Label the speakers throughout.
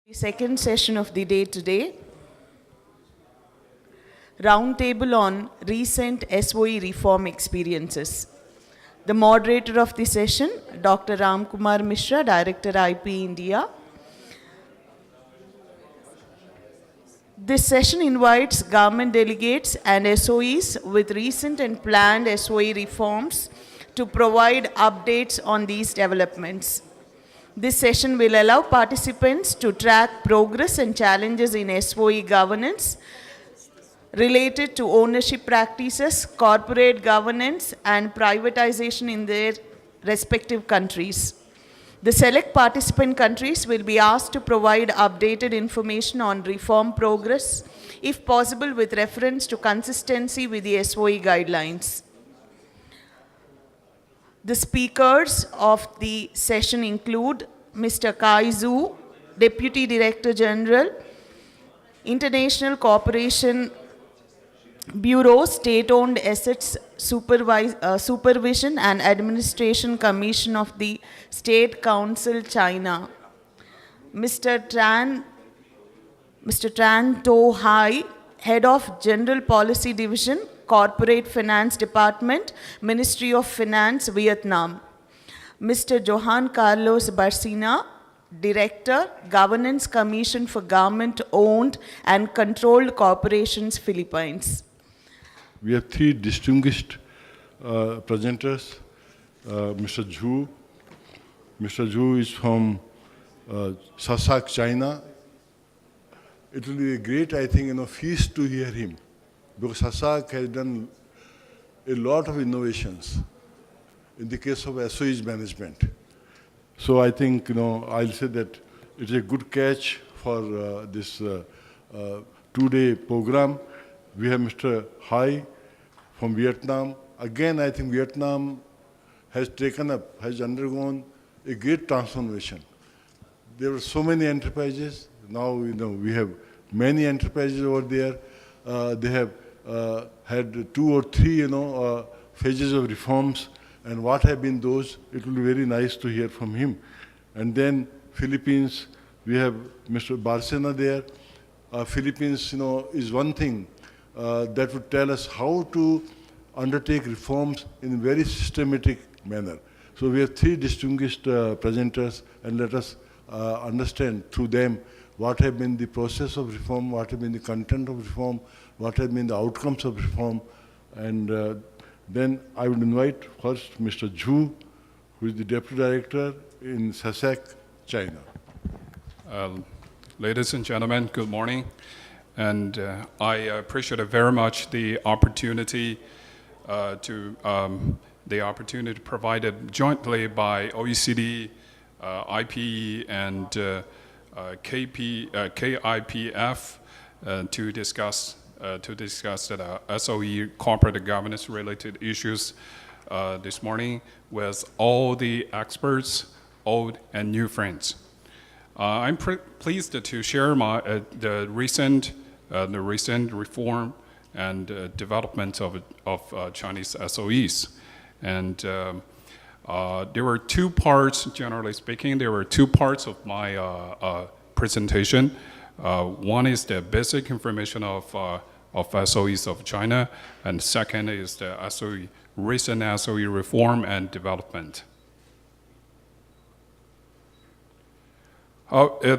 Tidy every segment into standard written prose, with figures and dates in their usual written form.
Speaker 1: The second session of the day today, Roundtable on Recent SOE Reform Experiences. The moderator of the session, Dr. Ram Kumar Mishra, Director IP India. This session invites government delegates and SOEs with recent and planned SOE reforms to provide updates on these developments. This session will allow participants to track progress and challenges in SOE governance related to ownership practices, corporate governance, and privatization in their respective countries. The select participant countries will be asked to provide updated information on reform progress, if possible with reference to consistency with the SOE guidelines. The speakers of the session include Mr. Kai Zhu, Deputy Director General, International Cooperation Bureau, State-Owned Assets Supervision and Administration Commission of the State Council, China. Mr. Tran To Hai, Head of General Policy Division, Corporate Finance Department, Ministry of Finance, Vietnam. Mr. Johan Carlos Barcina, Director, Governance Commission for Government-Owned and Controlled Corporations, Philippines.
Speaker 2: We have three distinguished presenters. Mr. Zhu. Mr. Zhu is from Sasak, China. It will be a great, I think, feast to hear him, because Sasak has done a lot of innovations in the case of SOE's management. So I think, I'll say that it's a good catch for this two-day program. We have Mr. Hai from Vietnam. Again, I think Vietnam has undergone a great transformation. There were so many enterprises. Now, we have many enterprises over there. They have had 2 or 3, phases of reforms. And what have been those? It will be very nice to hear from him. And then Philippines, we have Mr. Barcena there. Philippines, is one thing that would tell us how to undertake reforms in a very systematic manner. So we have 3 distinguished presenters, and let us understand through them what have been the process of reform, what have been the content of reform, what have been the outcomes of reform. And then I would invite first Mr. Zhu, who is the Deputy Director in SASAC, China.
Speaker 3: Ladies and gentlemen, good morning. And I appreciate very much the opportunity provided jointly by OECD, IPE, and KIPF to discuss the SOE corporate governance related issues this morning with all the experts, old and new friends. I'm pleased to share the recent reform and development of Chinese SOEs. And there were 2 parts, generally speaking, there were 2 parts of my presentation. One is the basic information of SOEs of China, and second is the recent SOE reform and development.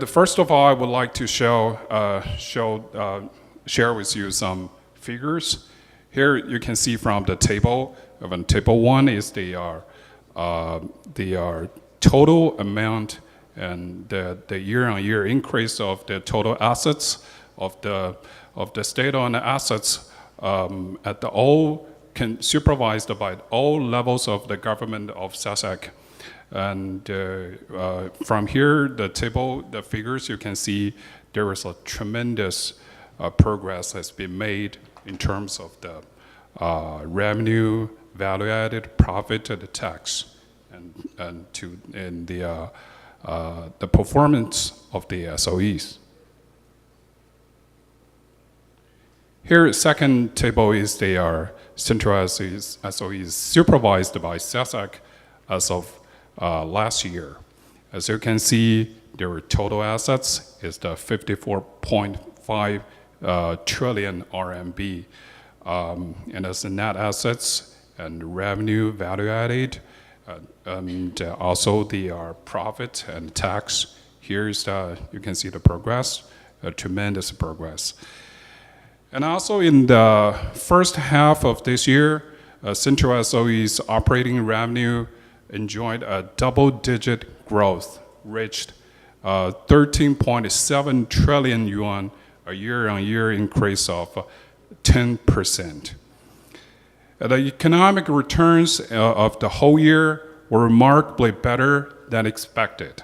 Speaker 3: First of all, I would like to share with you some figures. Here you can see from the table. Table 1 is the total amount and the year-on-year increase of the total assets of the state-owned assets supervised by all levels of the government of SASAC. And from here, the figures, you can see there is a tremendous progress has been made in terms of the revenue, value-added, profit, and the tax, and the performance of the SOEs. Here, second table is the central SOEs supervised by SASAC as of last year. As you can see, their total assets is the 54.5 trillion RMB. And as the net assets and revenue value added, and also the profit and tax. Here's you can see the progress, tremendous progress. And also in the first half of this year, Central SOE's operating revenue enjoyed a double-digit growth, reached 13.7 trillion yuan, a year-on-year increase of 10%. The economic returns of the whole year were remarkably better than expected.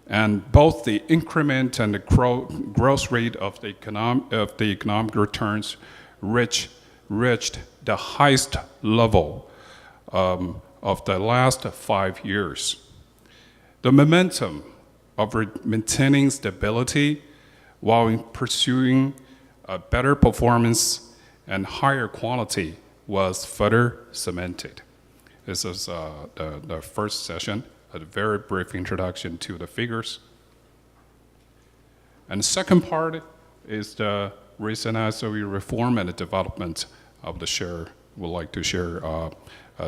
Speaker 3: And both the increment and the growth rate of the economic returns reached the highest level of the last 5 years. The momentum of maintaining stability while pursuing a better performance and higher quality was further cemented. This is the first session, a very brief introduction to the figures. And the second part is the recent SOE reform and the development of the share. We'd like to share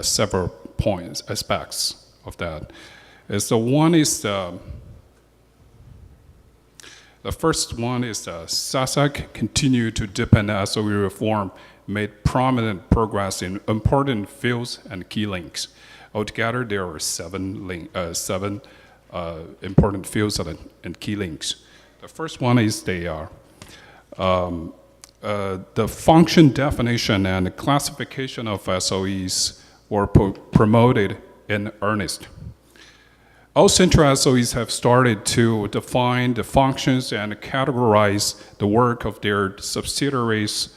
Speaker 3: several points, aspects of that. The first one is SASAC continued to deepen SOE reform, made prominent progress in important fields and key links. Altogether, there are seven important fields and key links. The first one is the function definition and the classification of SOEs were promoted in earnest. All central SOEs have started to define the functions and categorize the work of their subsidiaries,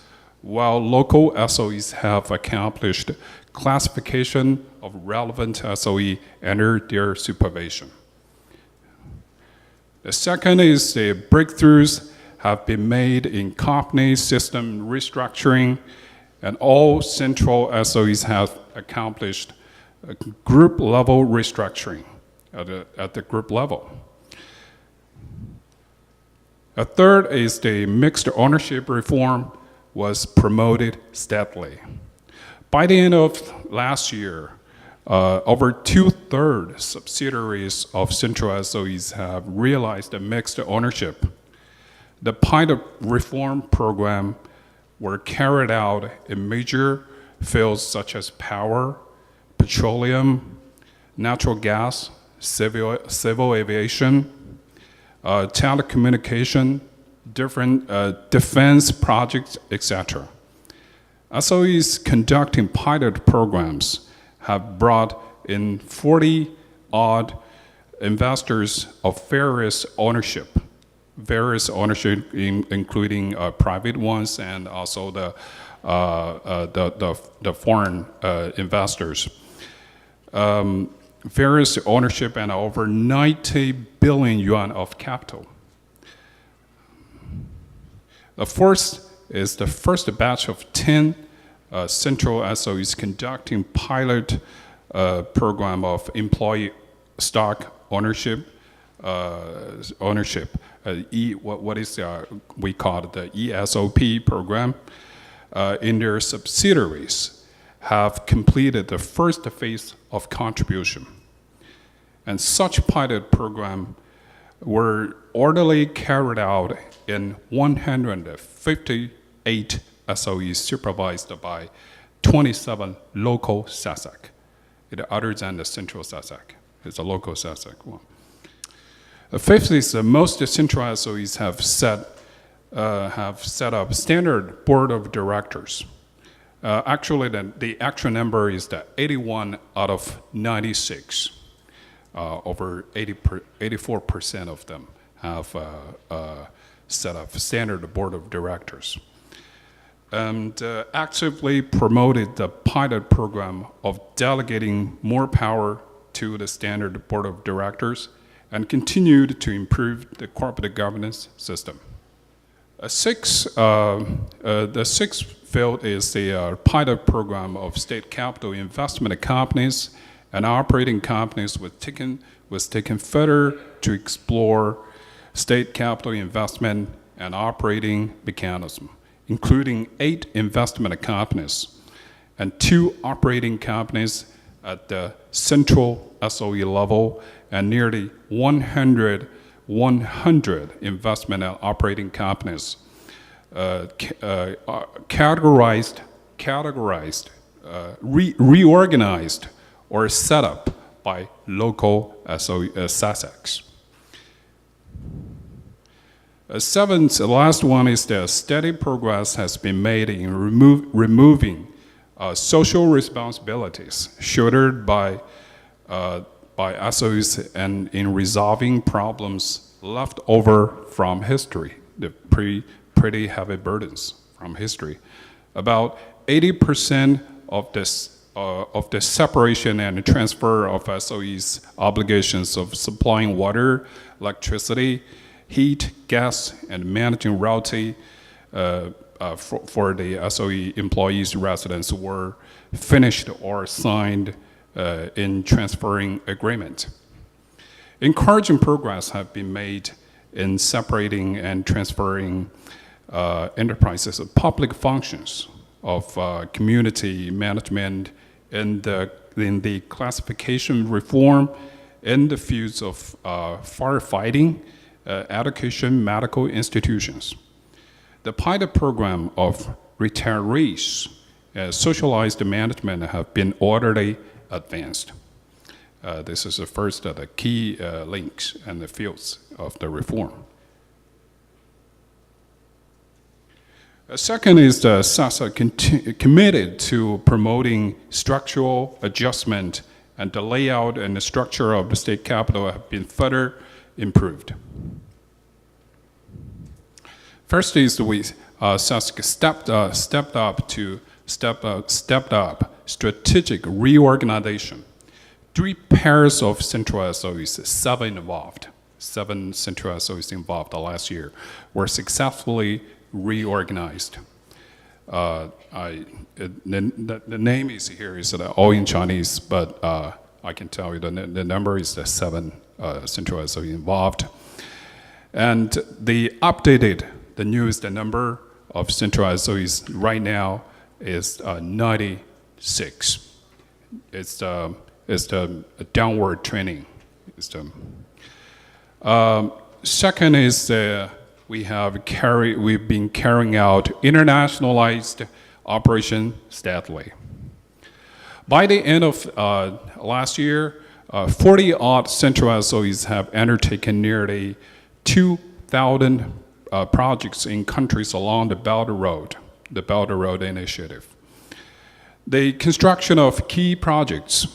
Speaker 3: while local SOEs have accomplished classification of relevant SOE under their supervision. The second is the breakthroughs have been made in company system restructuring, and all central SOEs have accomplished a group level restructuring at the group level. A third is the mixed ownership reform was promoted steadily. By the end of last year, over 2/3 subsidiaries of central SOEs have realized a mixed ownership. The pilot reform program were carried out in major fields such as power, petroleum, natural gas, civil aviation, telecommunication, different defense projects, etc. SOEs conducting pilot programs have brought in 40-odd investors of various ownership, including private ones and also the foreign investors. Various ownership and over 90 billion yuan of capital. The first is the first batch of 10 central SOEs conducting pilot program of employee stock ownership. We call it the ESOP program, in their subsidiaries have completed the first phase of contribution. And such pilot program were orderly carried out in 158 SOEs supervised by 27 local SASAC. Other than the central SASAC, it's a local SASAC one. The fifth is most central SOEs have set up standard board of directors. Actually, the actual number is that 81 out of 96. Over 84% of them have set up standard board of directors. And actively promoted the pilot program of delegating more power to the standard board of directors and continued to improve the corporate governance system. The sixth field is the pilot program of state capital investment companies and operating companies with taken was taken further to explore state capital investment and operating mechanism, including 8 investment companies and 2 operating companies at the central SOE level and nearly 100 investment and operating companies reorganized or set up by local SASACs. Seventh, the last one is that steady progress has been made in removing social responsibilities shouldered by SOEs and in resolving problems left over from history, the pretty heavy burdens from history. About 80% of the separation and transfer of SOEs obligations of supplying water, electricity, heat, gas, and managing royalty for the SOE employees' residents were finished or signed in transferring agreement. Encouraging progress have been made in separating and transferring enterprises of public functions of community management in the classification reform in the fields of firefighting, education, medical institutions. The pilot program of retirees socialized management have been orderly advanced. This is the first of the key links and the fields of the reform. Second is the SASA committed to promoting structural adjustment, and the layout and the structure of the state capital have been further improved. First is SASA stepped up strategic reorganization. 3 pairs of central SOEs, 7 central SOEs involved last year, were successfully reorganized. The name is here is all in Chinese, but I can tell you the number is the 7 central SOE involved. And the newest number of central SOEs right now is 96. It's the downward trending. Second is we've been carrying out internationalized operation steadily. By the end of last year, 40-odd central SOEs have undertaken nearly 2,000 projects in countries along the Belt and Road Initiative. The construction of key projects,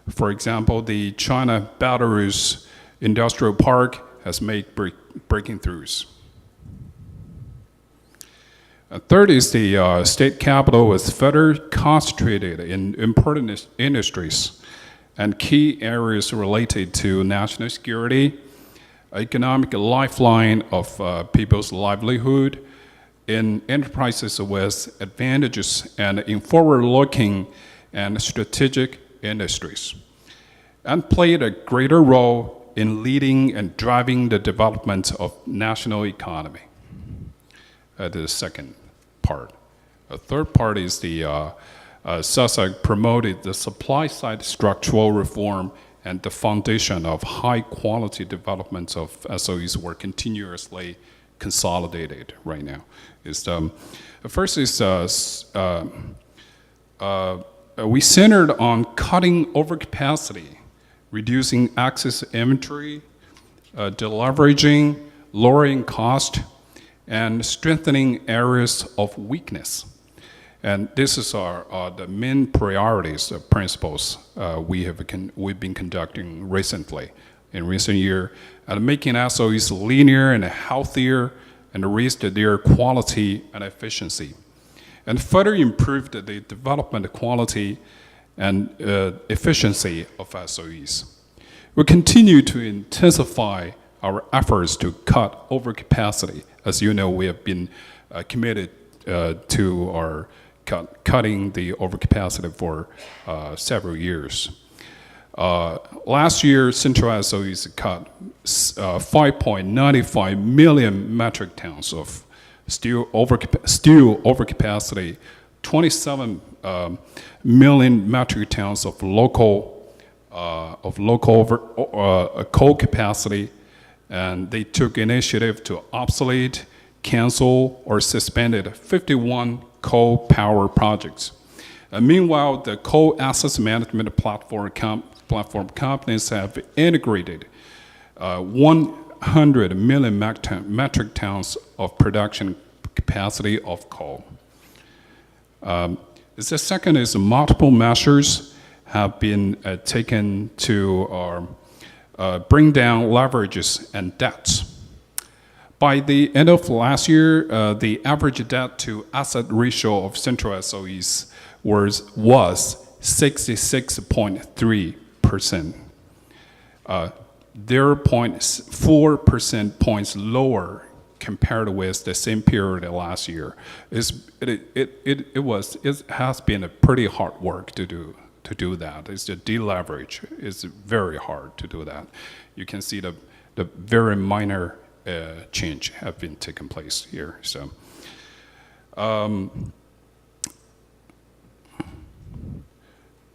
Speaker 3: for example, the China-Belarus Industrial Park, has made breaking throughs. Third is the state capital was further concentrated in important industries and key areas related to national security, economic lifeline of people's livelihood, in enterprises with advantages, and in forward-looking and strategic industries, and played a greater role in leading and driving the development of national economy. The second part. The third part is the SASA promoted the supply-side structural reform, and the foundation of high-quality development of SOEs were continuously consolidated right now. First is we centered on cutting overcapacity, reducing excess inventory, deleveraging, lowering cost, and strengthening areas of weakness. And this is the main priorities, principles we've been conducting recently, in recent year, and making SOEs leaner and healthier, and raised their quality and efficiency, and further improved the development quality and efficiency of SOEs. We continue to intensify our efforts to cut overcapacity. As you know, we have been committed to our cutting the overcapacity for several years. Last year, Central SOEs cut 5.95 million metric tons of steel overcapacity, 27 million metric tons of local coal capacity, and they took initiative to obsolete, cancel, or suspended 51 coal power projects. Meanwhile, the coal assets management platform companies have integrated 100 million metric tons of production capacity of coal. The second is multiple measures have been taken to bring down leverages and debts. By the end of last year, the average debt to asset ratio of Central SOEs was 66.3%, 0.4 percentage points lower compared with the same period last year. It has been a pretty hard work to do that. It's the deleverage. It's very hard to do that. You can see the very minor change have been taking place here. So.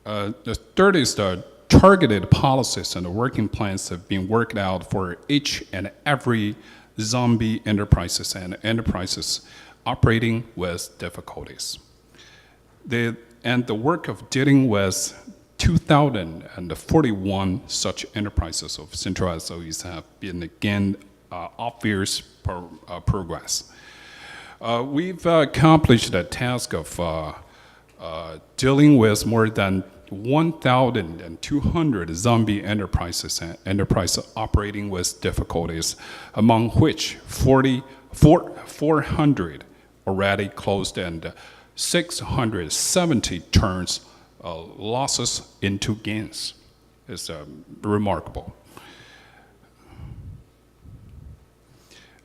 Speaker 3: The third is the targeted policies and the working plans have been worked out for each and every zombie enterprises and enterprises operating with difficulties. And the work of dealing with 2,041 such enterprises of Central SOEs have been again obvious progress. We've accomplished the task of dealing with more than 1,200 zombie enterprises and enterprises operating with difficulties, among which 400 already closed and 670 turns losses into gains. It's remarkable.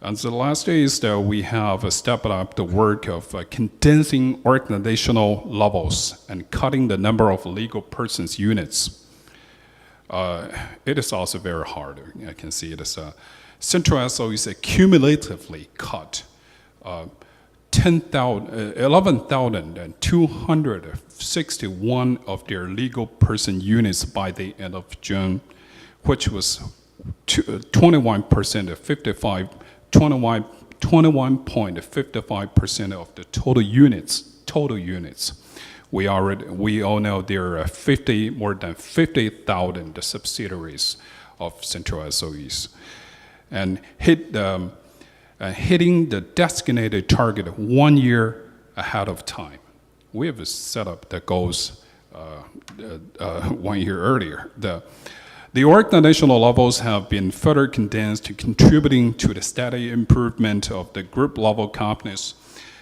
Speaker 3: And the last is that we have stepped up the work of condensing organizational levels and cutting the number of legal persons units. It is also very hard. I can see it as Central SOEs cumulatively cut 11,261 of their legal person units by the end of June, which was 21% of 21.55% of the total units. We all know there are more than 50,000 subsidiaries of Central SOEs, and hitting the designated target 1 year ahead of time. We have set up the goals 1 year earlier. The organizational levels have been further condensed, contributing to the steady improvement of the group-level companies,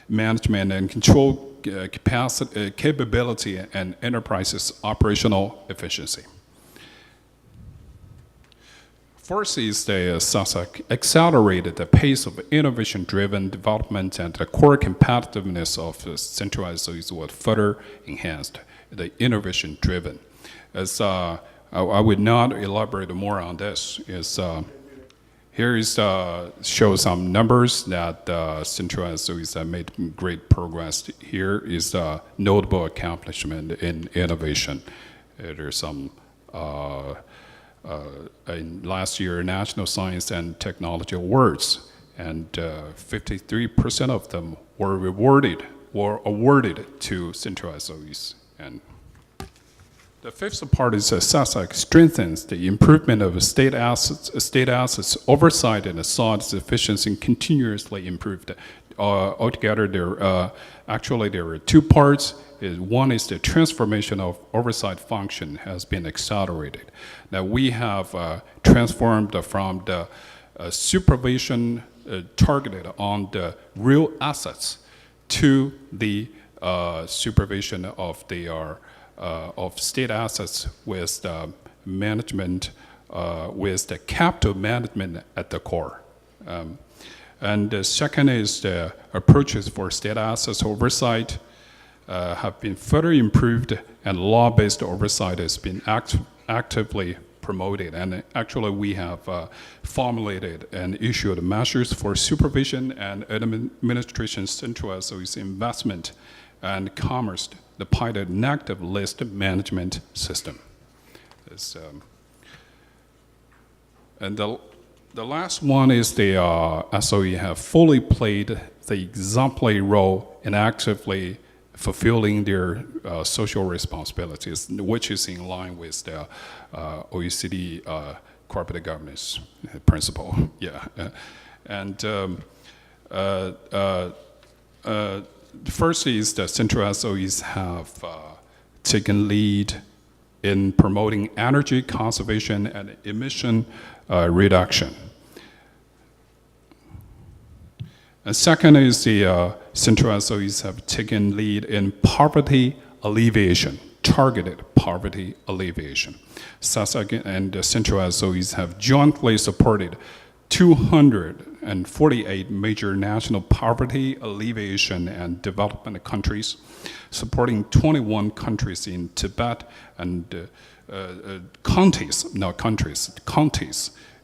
Speaker 3: management and control capability, and enterprises' operational efficiency. First is the SASAC accelerated the pace of innovation-driven development, and the core competitiveness of Central SOEs was further enhanced. The innovation-driven. As I would not elaborate more on this. Here shows some numbers that Central SOEs have made great progress. Here is a notable accomplishment in innovation. There's some in last year National Science and Technology Awards, and 53% of them were awarded to Central SOEs. And the fifth part is SASAC strengthens the improvement of state assets oversight and SOD's efficiency continuously improved. Altogether, there are two parts. One is the transformation of oversight function has been accelerated. Now we have transformed from the supervision targeted on the real assets to the supervision of state assets with the management, with the capital management at the core. And the second is the approaches for state assets oversight have been further improved, and law-based oversight has been actively promoted. And actually, we have formulated and issued measures for supervision and administration central SOE's investment and commerce, the pilot negative list management system. And the last one is the SOE have fully played the exemplary role in actively fulfilling their social responsibilities, which is in line with the OECD corporate governance principle. Yeah, and first is the central SOEs have taken lead in promoting energy conservation and emission reduction. And second is the central SOEs have taken lead in poverty alleviation, targeted poverty alleviation. SASAC and the central SOEs have jointly supported 248 major national poverty alleviation and development countries, supporting 21 countries in Tibet and counties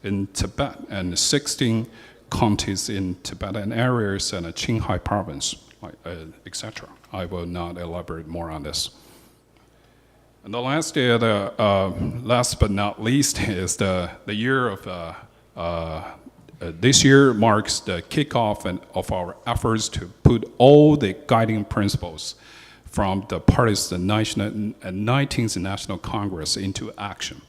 Speaker 3: in Tibet and 16 counties in Tibetan areas and Qinghai province, etc. I will not elaborate more on this. And the last, last but not least, is the year of this year marks the kickoff of our efforts to put all the guiding principles from the party's 19th National Congress into action.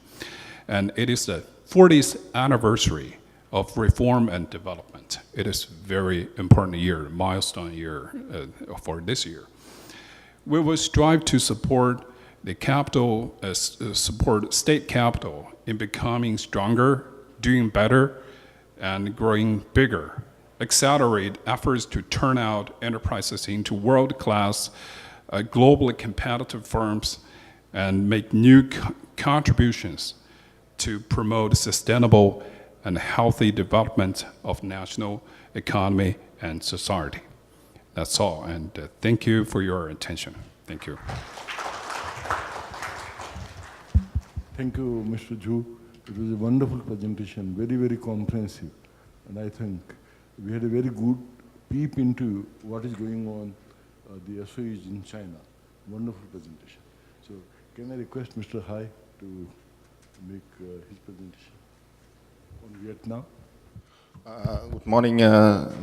Speaker 3: And it is the 40th anniversary of reform and development. It is a very important year, milestone year for this year. We will strive to support the capital, support state capital in becoming stronger, doing better, and growing bigger. Accelerate efforts to turn out enterprises into world-class, globally competitive firms, and make new contributions to promote sustainable and healthy development of national economy and society. That's all, and thank you for your attention. Thank you.
Speaker 2: Thank you, Mr. Zhu. It was a wonderful presentation, very, very comprehensive. And I think we had a very good peep into what is going on, the SOEs in China. Wonderful presentation. So can I request Mr. Hai to make his presentation on Vietnam?
Speaker 4: Good morning,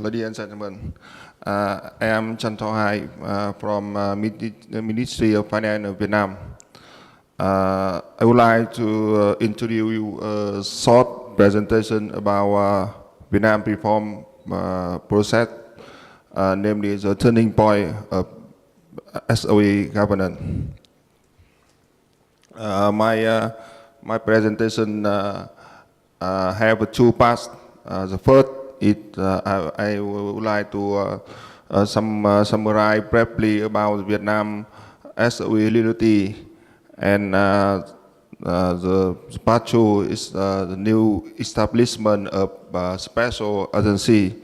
Speaker 4: ladies and gentlemen. I am Chan Tho Hai from the Ministry of Finance of Vietnam. I would like to introduce you a short presentation about Vietnam reform process, namely the turning point of SOE governance. My presentation have two parts. The first is I would like to summarize briefly about Vietnam SOE reality, and the part two is the new establishment of a special agency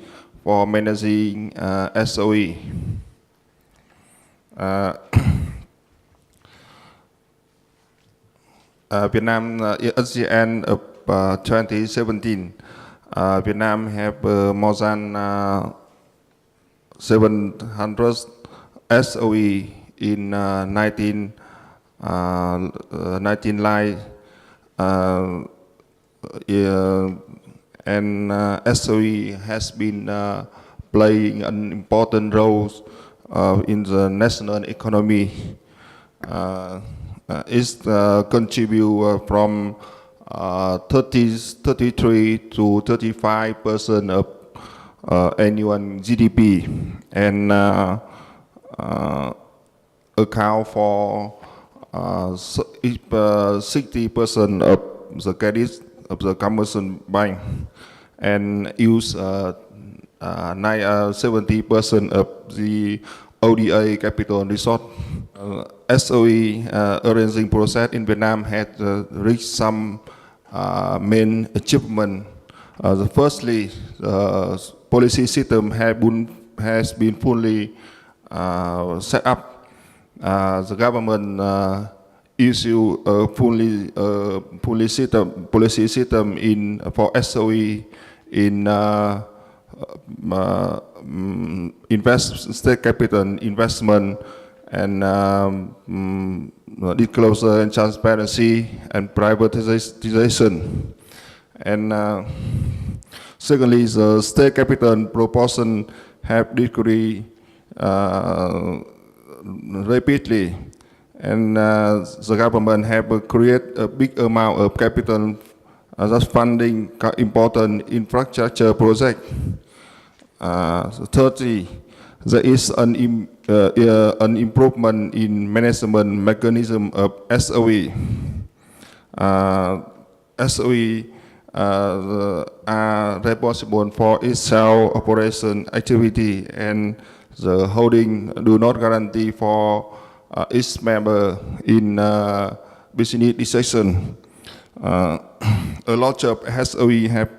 Speaker 4: for managing SOE. Vietnam, at the end of 2017, Vietnam have more than 700 SOE in 19 lines, and SOE has been playing an important role in the national economy. It contribute from 33 to 35% of annual GDP, and account for 60% of the credit of the commercial bank, and use 70% of the ODA capital resource. SOE arranging process in Vietnam has reached some main achievement. Firstly, the policy system has been fully set up. The government issue a policy system for SOE in state capital investment and disclosure and transparency and privatization. And secondly, the state capital proportion have decreased rapidly, and the government have created a big amount of capital that's funding important infrastructure projects. Thirdly, there is an improvement in management mechanism of SOE. SOE are responsible for its self-operation activity, and the holding do not guarantee for its member in business decision. A lot of SOE have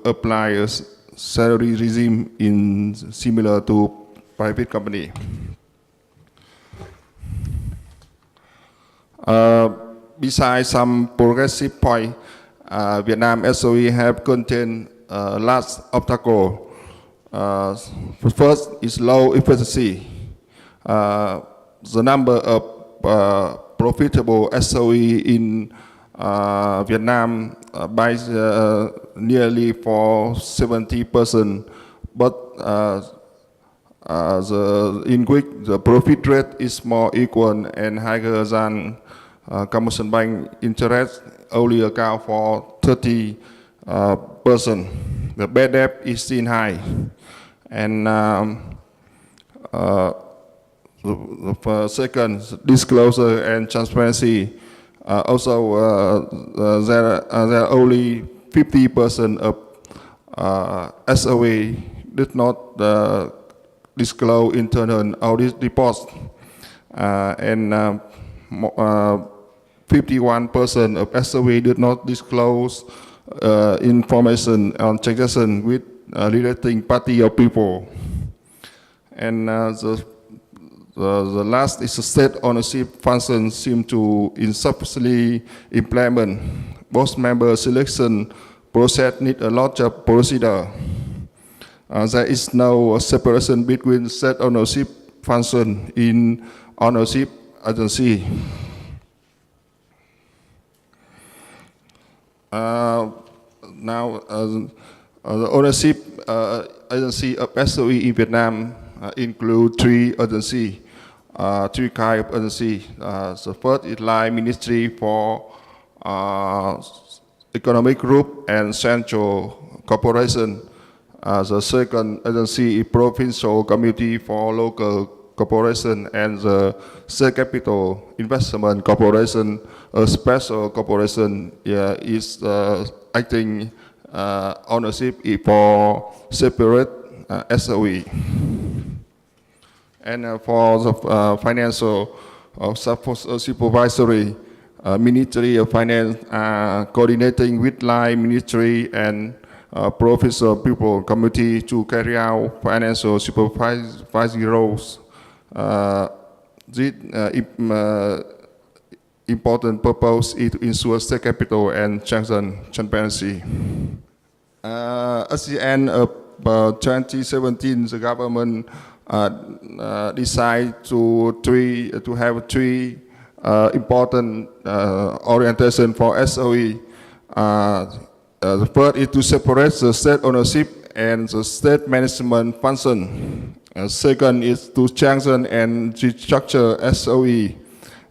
Speaker 4: applied a salary regime similar to private company. Besides some progressive point, Vietnam SOE have contained large obstacles. First is low efficiency. The number of profitable SOE in Vietnam by nearly for 70%, but in which the profit rate is more equal and higher than commercial bank interest only account for 30%. The bad debt is still high, and the second, disclosure and transparency. Also, there are only 50% of SOE did not disclose internal audit reports, and 51% of SOE did not disclose information on transaction with relating party or people. And the last is the state ownership function seem to insufficiently implement. Both member selection process need a lot of procedure. There is no separation between state ownership function in ownership agency. Now, the ownership agency of SOE in Vietnam include three agencies, three kinds of agencies. The first is Line Ministry for Economic Group and Central Corporation. The second agency is Provincial Committee for Local Corporation, and the State Capital Investment Corporation, a special corporation, is acting ownership for separate SOE. And for the financial supervisory, Ministry of Finance coordinating with Line Ministry and Provincial People Committee to carry out financial supervisory roles. This important purpose is to ensure state capital and strengthen transparency. At the end of 2017, the government decided to have three important orientation for SOE. The first is to separate the state ownership and the state management function. Second is to strengthen and restructure SOE,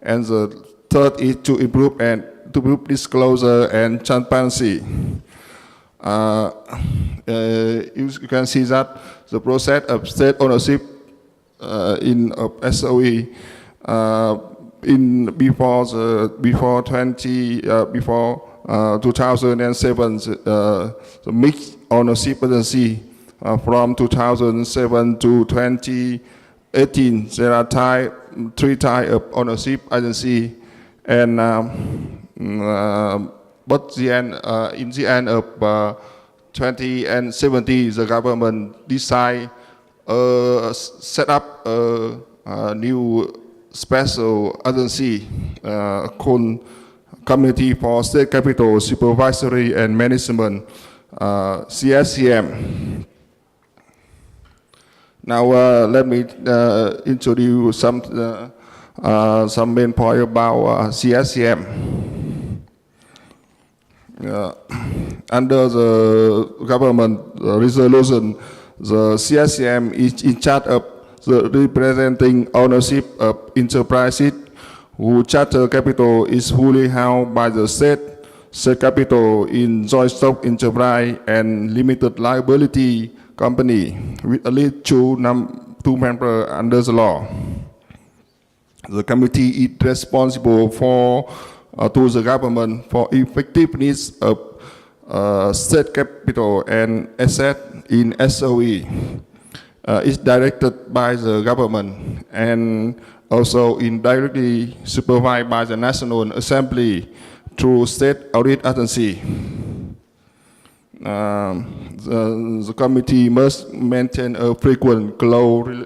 Speaker 4: and the third is to improve disclosure and transparency. You can see that the process of state ownership in SOE before 2007, the mixed ownership agency. From 2007 to 2018, there are three types of ownership agency, and but in the end of 2017, the government decided set up a new special agency called Committee for State Capital Supervisory and Management, CSCM. Now let me introduce some main point about CSCM. Under the government resolution, the CSCM is in charge of the representing ownership of enterprises whose charter capital is fully held by the state capital in joint stock enterprise and limited liability company with at least two members under the law. The committee is responsible for to the government for effectiveness of state capital and asset in SOE. Is directed by the government and also indirectly supervised by the National Assembly through state audit agency. The committee must maintain a frequent close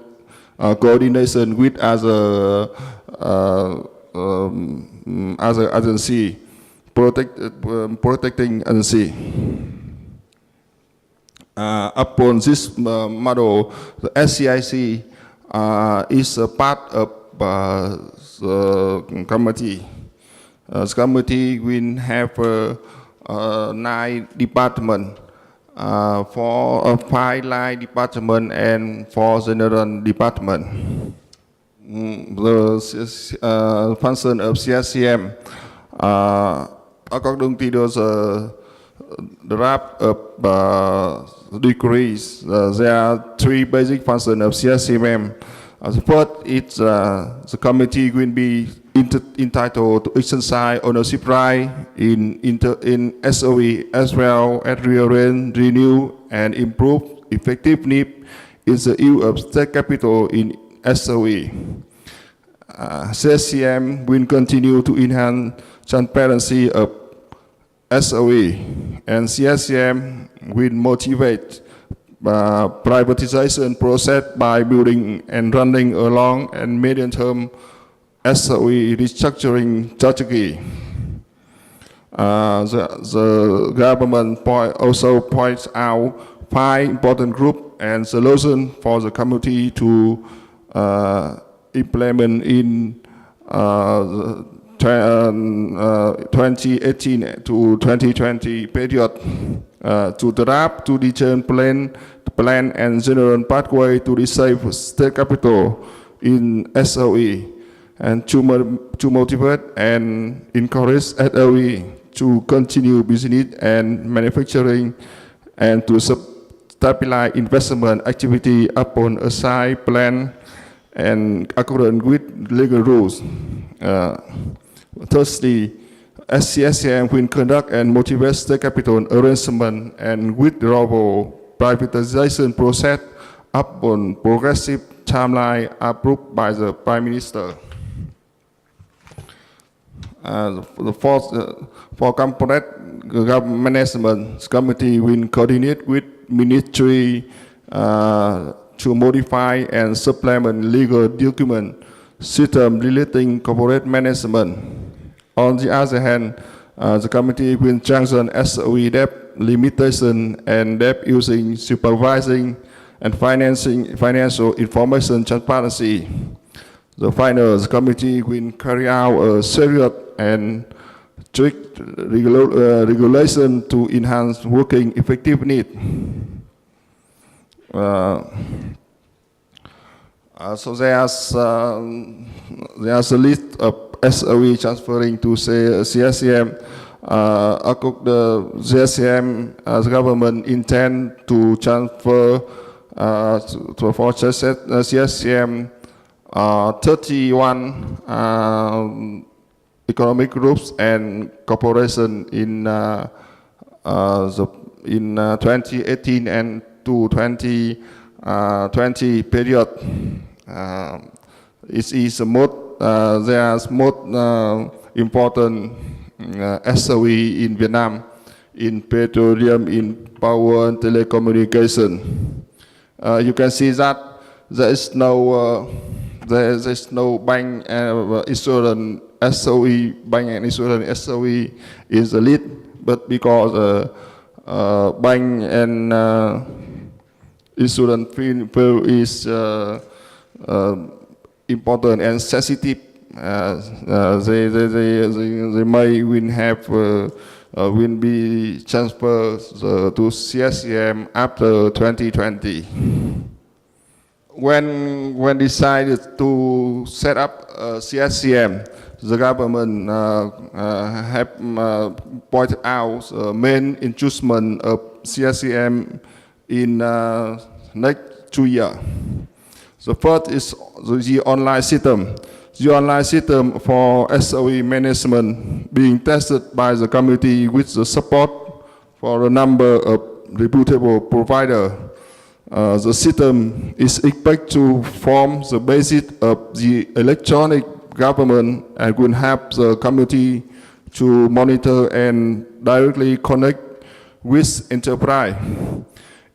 Speaker 4: coordination with other agency, protecting agency. Upon this model, the SCIC is a part of the committee. The committee will have 9 departments, 5 line departments and 4 general departments. The function of CSCM, according to those draft of decrees, there are 3 basic functions of CSCM. The first is the committee will be entitled to exercise ownership right in SOE as well as rearrange, renew, and improve effectiveness in the use of state capital in SOE. CSCM will continue to enhance transparency of SOE, and CSCM will motivate privatization process by building and running a long and medium-term SOE restructuring strategy. The government also points out 5 important groups and solutions for the committee to implement in 2018 to 2020 period to draft to determine plan and general pathway to receive state capital in SOE and to motivate and encourage SOE to continue business and manufacturing and to stabilize investment activity upon a side plan and according with legal rules. Thirdly, SCSM will conduct and motivate state capital arrangement and withdrawal privatization process upon progressive timeline approved by the Prime Minister. The fourth, for corporate government management committee will coordinate with ministry to modify and supplement legal document system relating corporate management. On the other hand, the committee will strengthen SOE debt limitation and debt using supervising and financial information transparency. The finance committee will carry out a serious and strict regulation to enhance working effectiveness. So there's a list of SOE transferring to CSCM. The CSCM as government intend to transfer for CSCM 31 economic groups and corporation in 2018 and to 2020 period. It is there's most important SOE in Vietnam in petroleum, in power and telecommunication. You can see that there is no there's no bank insurance SOE, bank and insurance SOE is the lead, but because bank and insurance field is important and sensitive. They may will be transferred to CSCM after 2020. When decided to set up CSCM, the government have pointed out the main adjustment of CSCM in next 2 years. The first is the online system. The online system for SOE management being tested by the committee with the support for a number of reputable providers. The system is expected to form the basis of the electronic government and will help the committee to monitor and directly connect with enterprise.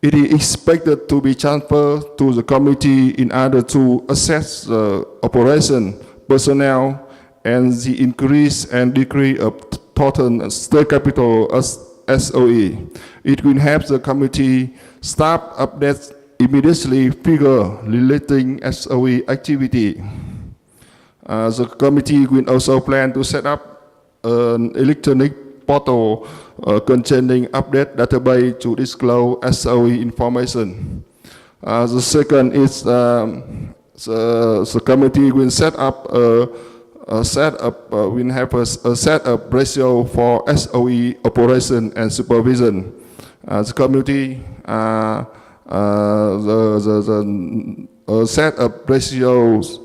Speaker 4: It is expected to be transferred to the committee in order to assess the operation, personnel, and the increase and decrease of total state capital as SOE. It will help the committee start updates immediately figure relating SOE activity. The committee will also plan to set up an electronic portal containing update database to disclose SOE information. The second is the committee will set up will have a set up ratio for SOE operation and supervision. The committee the set up ratios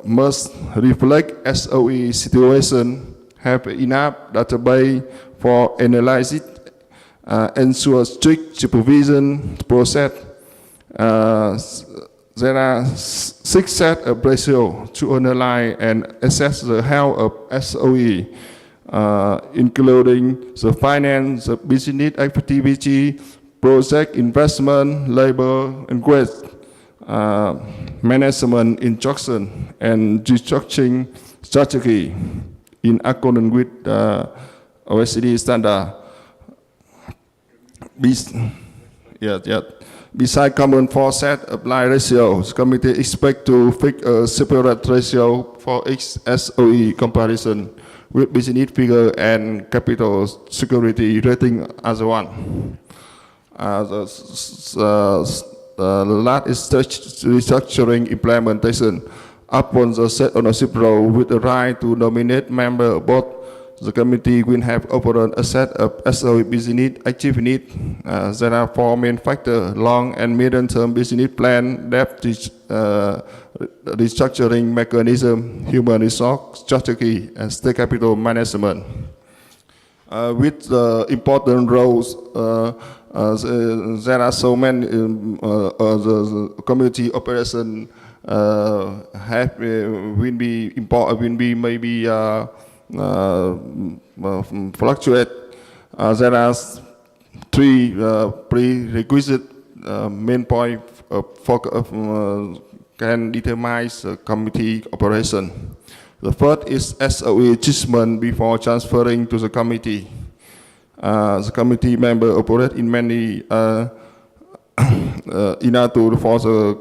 Speaker 4: must reflect SOE situation, have enough database for analysis, ensure strict supervision process. There are 6 sets of ratios to analyze and assess the health of SOE, including the finance, the business activity, project investment, labor and growth, management instruction, and restructuring strategy in accordance with OECD standard. Besides common 4 set applied ratios, the committee expects to fix a separate ratio for each SOE comparison with business figure and capital security rating as one. The last is restructuring implementation. Upon the set ownership role with the right to nominate member of board, the committee will have overall a set of SOE business activity. There are 4 main factors: long and medium-term business plan, debt restructuring mechanism, human resource strategy, and state capital management. With the important roles, there are so many the community operation will be important, will be maybe fluctuate. There are 3 prerequisite main point can determine the committee operation. The first is SOE adjustment before transferring to the committee. The committee member operate in many in order for the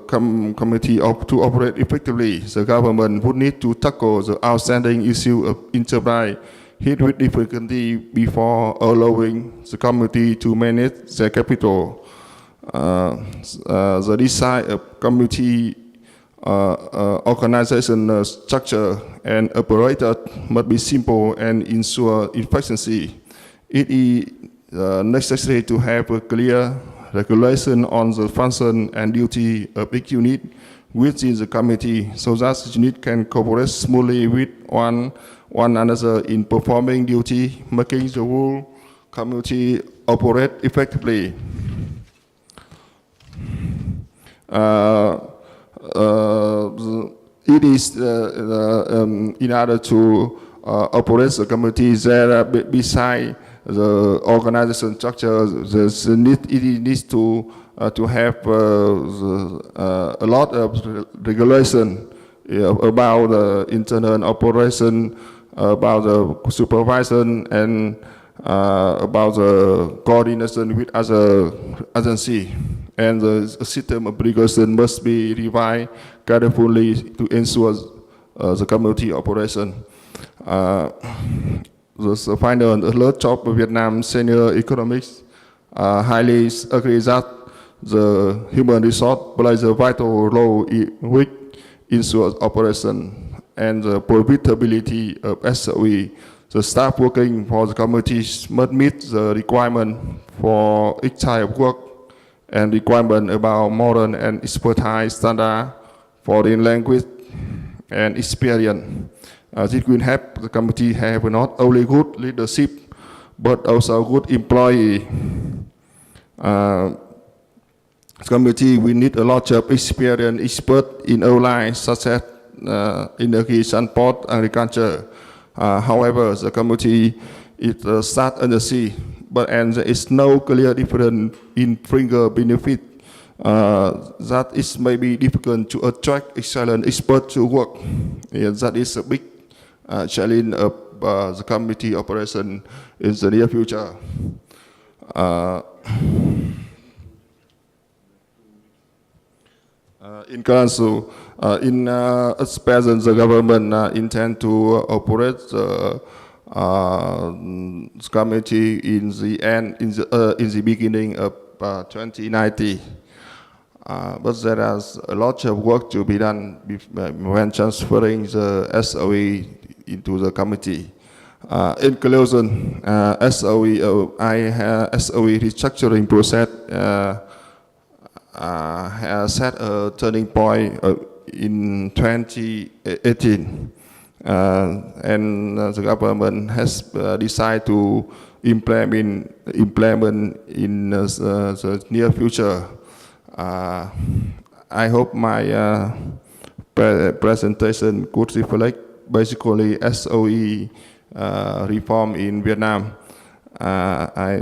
Speaker 4: committee to operate effectively. The government would need to tackle the outstanding issue of enterprise hit with difficulty before allowing the committee to manage their capital. The design of committee organization structure and operator must be simple and ensure efficiency. It is necessary to have a clear regulation on the function and duty of each unit within the committee, so that the unit can cooperate smoothly with one another in performing duty, making the whole committee operate effectively. It is in order to operate the committee there beside the organization structure, it needs to have a lot of regulation about the internal operation, about the supervision, and about the coordination with other agency. And the system application must be revised carefully to ensure the community operation. The final alert of Vietnam senior economics highly agree that the human resource plays a vital role with ensure operation and the profitability of SOE. The staff working for the communities must meet the requirement for each type of work and requirement about modern and expertise standard, foreign language, and experience. This will help the community have not only good leadership, but also good employee. Community, we need a lot of experienced expert in all lines, such as energy, transport, agriculture. However, the community is start under sea, and there is no clear difference in finger benefit. That is maybe difficult to attract excellent experts to work. And that is a big challenge of the community operation in the near future. In council, at present, the government intend to operate the committee in the beginning of 2090. But there is a lot of work to be done when transferring the SOE into the committee. In conclusion, SOE restructuring process has set a turning point in 2018, and the government has decided to implement in the near future. I hope my presentation could reflect basically SOE reform in Vietnam. I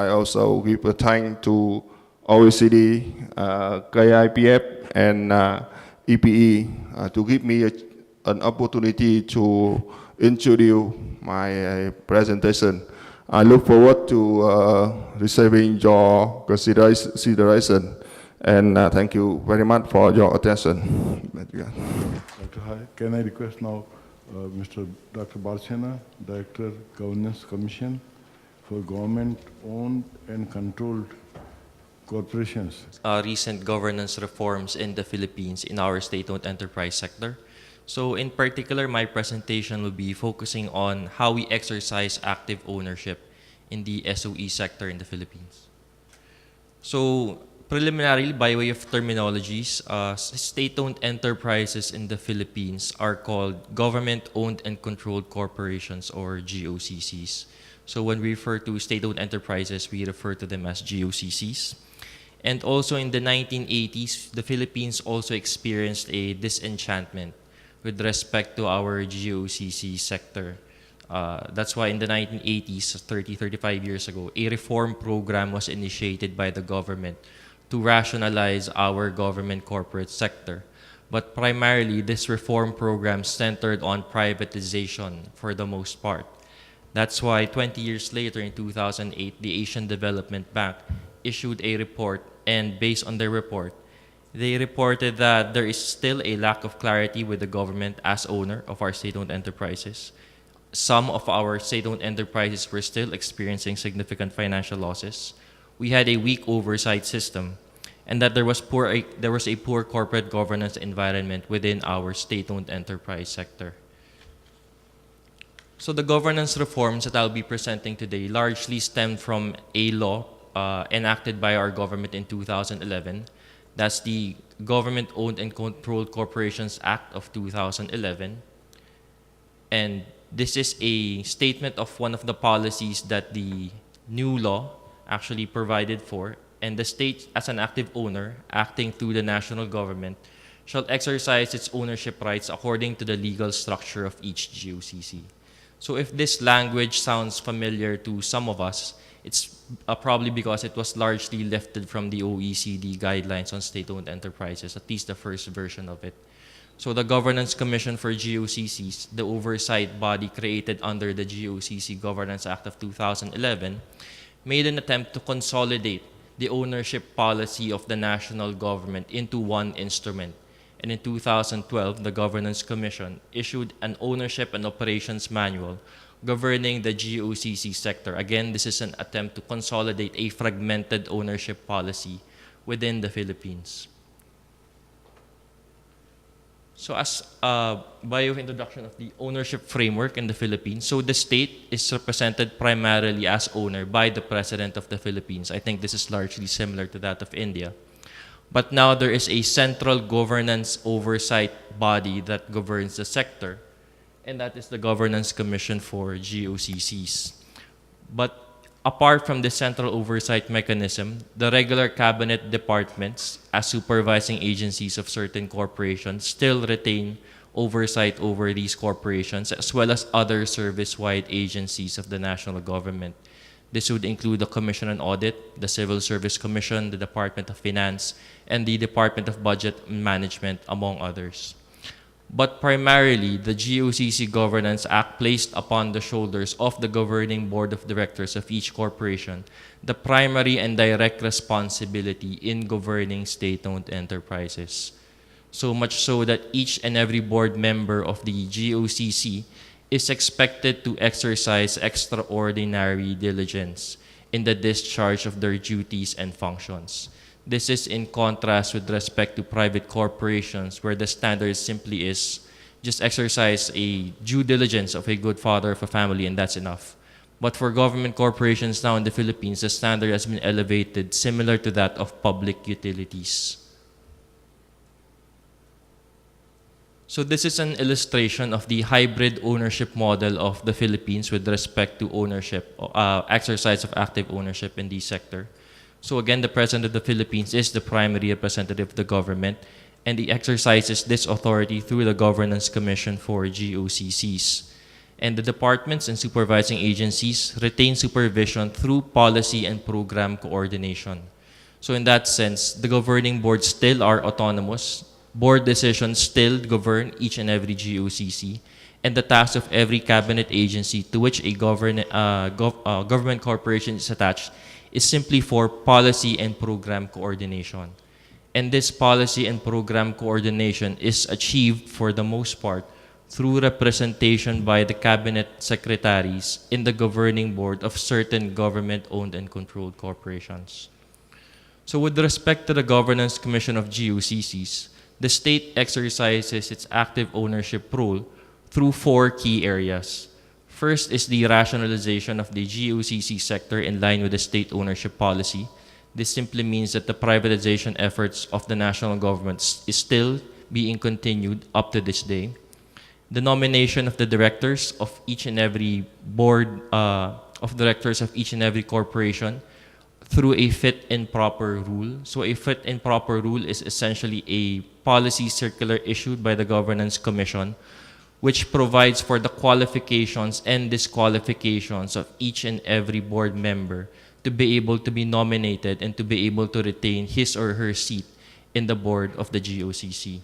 Speaker 4: also give a thank to OECD, KIPF, and EPE to give me an opportunity to introduce my presentation. I look forward to receiving your consideration, and thank you very much for your attention.
Speaker 2: Dr. Hai, can I request now Mr. Dr. Barchena, Director, Governance Commission for Government-Owned and Controlled Corporations.
Speaker 5: Recent governance reforms in the Philippines in our state-owned enterprise sector. So in particular, my presentation will be focusing on how we exercise active ownership in the SOE sector in the Philippines. So preliminarily, by way of terminologies, state-owned enterprises in the Philippines are called government-owned and controlled corporations, or GOCCs. So when we refer to state-owned enterprises, we refer to them as GOCCs. And also in the 1980s, the Philippines also experienced a disenchantment with respect to our GOCC sector. That's why in the 1980s, 35 years ago, a reform program was initiated by the government to rationalize our government corporate sector. But primarily, this reform program centered on privatization for the most part. That's why 20 years later, in 2008, the Asian Development Bank issued a report, and based on their report, they reported that there is still a lack of clarity with the government as owner of our state-owned enterprises. Some of our state-owned enterprises were still experiencing significant financial losses. We had a weak oversight system, and that there was a poor corporate governance environment within our state-owned enterprise sector. So the governance reforms that I'll be presenting today largely stemmed from a law enacted by our government in 2011. That's the Government-Owned and Controlled Corporations Act of 2011. And this is a statement of one of the policies that the new law actually provided for. And the state, as an active owner, acting through the national government, shall exercise its ownership rights according to the legal structure of each GOCC. So if this language sounds familiar to some of us, It's probably because it was largely lifted from the OECD guidelines on state-owned enterprises, at least the first version of it. So the Governance Commission for GOCCs, the oversight body created under the GOCC Governance Act of 2011, made an attempt to consolidate the ownership policy of the national government into one instrument. And in 2012, the Governance Commission issued an ownership and operations manual governing the GOCC sector. Again, this is an attempt to consolidate a fragmented ownership policy within the Philippines. So as by way of introduction of the ownership framework in the Philippines, so the state is represented primarily as owner by the President of the Philippines. I think this is largely similar to that of India. But now there is a central governance oversight body that governs the sector, and that is the Governance Commission for GOCCs. But apart from the central oversight mechanism, the regular cabinet departments, as supervising agencies of certain corporations, still retain oversight over these corporations, as well as other service-wide agencies of the national government. This would include the Commission on Audit, the Civil Service Commission, the Department of Finance, and the Department of Budget and Management, among others. But primarily, the GOCC Governance Act placed upon the shoulders of the governing board of directors of each corporation the primary and direct responsibility in governing state-owned enterprises. So much so that each and every board member of the GOCC is expected to exercise extraordinary diligence in the discharge of their duties and functions. This is in contrast with respect to private corporations, where the standard simply is just exercise a due diligence of a good father of a family, and that's enough. But for government corporations now in the Philippines, the standard has been elevated similar to that of public utilities. So this is an illustration of the hybrid ownership model of the Philippines with respect to ownership, exercise of active ownership in the sector. So again, the President of the Philippines is the primary representative of the government, and he exercises this authority through the Governance Commission for GOCCs. And the departments and supervising agencies retain supervision through policy and program coordination. So in that sense, the governing boards still are autonomous. Board decisions still govern each and every GOCC, and the task of every cabinet agency to which a government corporation is attached is simply for policy and program coordination. And this policy and program coordination is achieved for the most part through representation by the cabinet secretaries in the governing board of certain government-owned and controlled corporations. So with respect to the Governance Commission of GOCCs, the state exercises its active ownership role through 4 key areas. First is the rationalization of the GOCC sector in line with the state ownership policy. This simply means that the privatization efforts of the national government is still being continued up to this day. The nomination of the directors of each and every board of directors of each and every corporation through a fit and proper rule. So a fit and proper rule is essentially a policy circular issued by the Governance Commission, which provides for the qualifications and disqualifications of each and every board member to be able to be nominated and to be able to retain his or her seat in the board of the GOCC.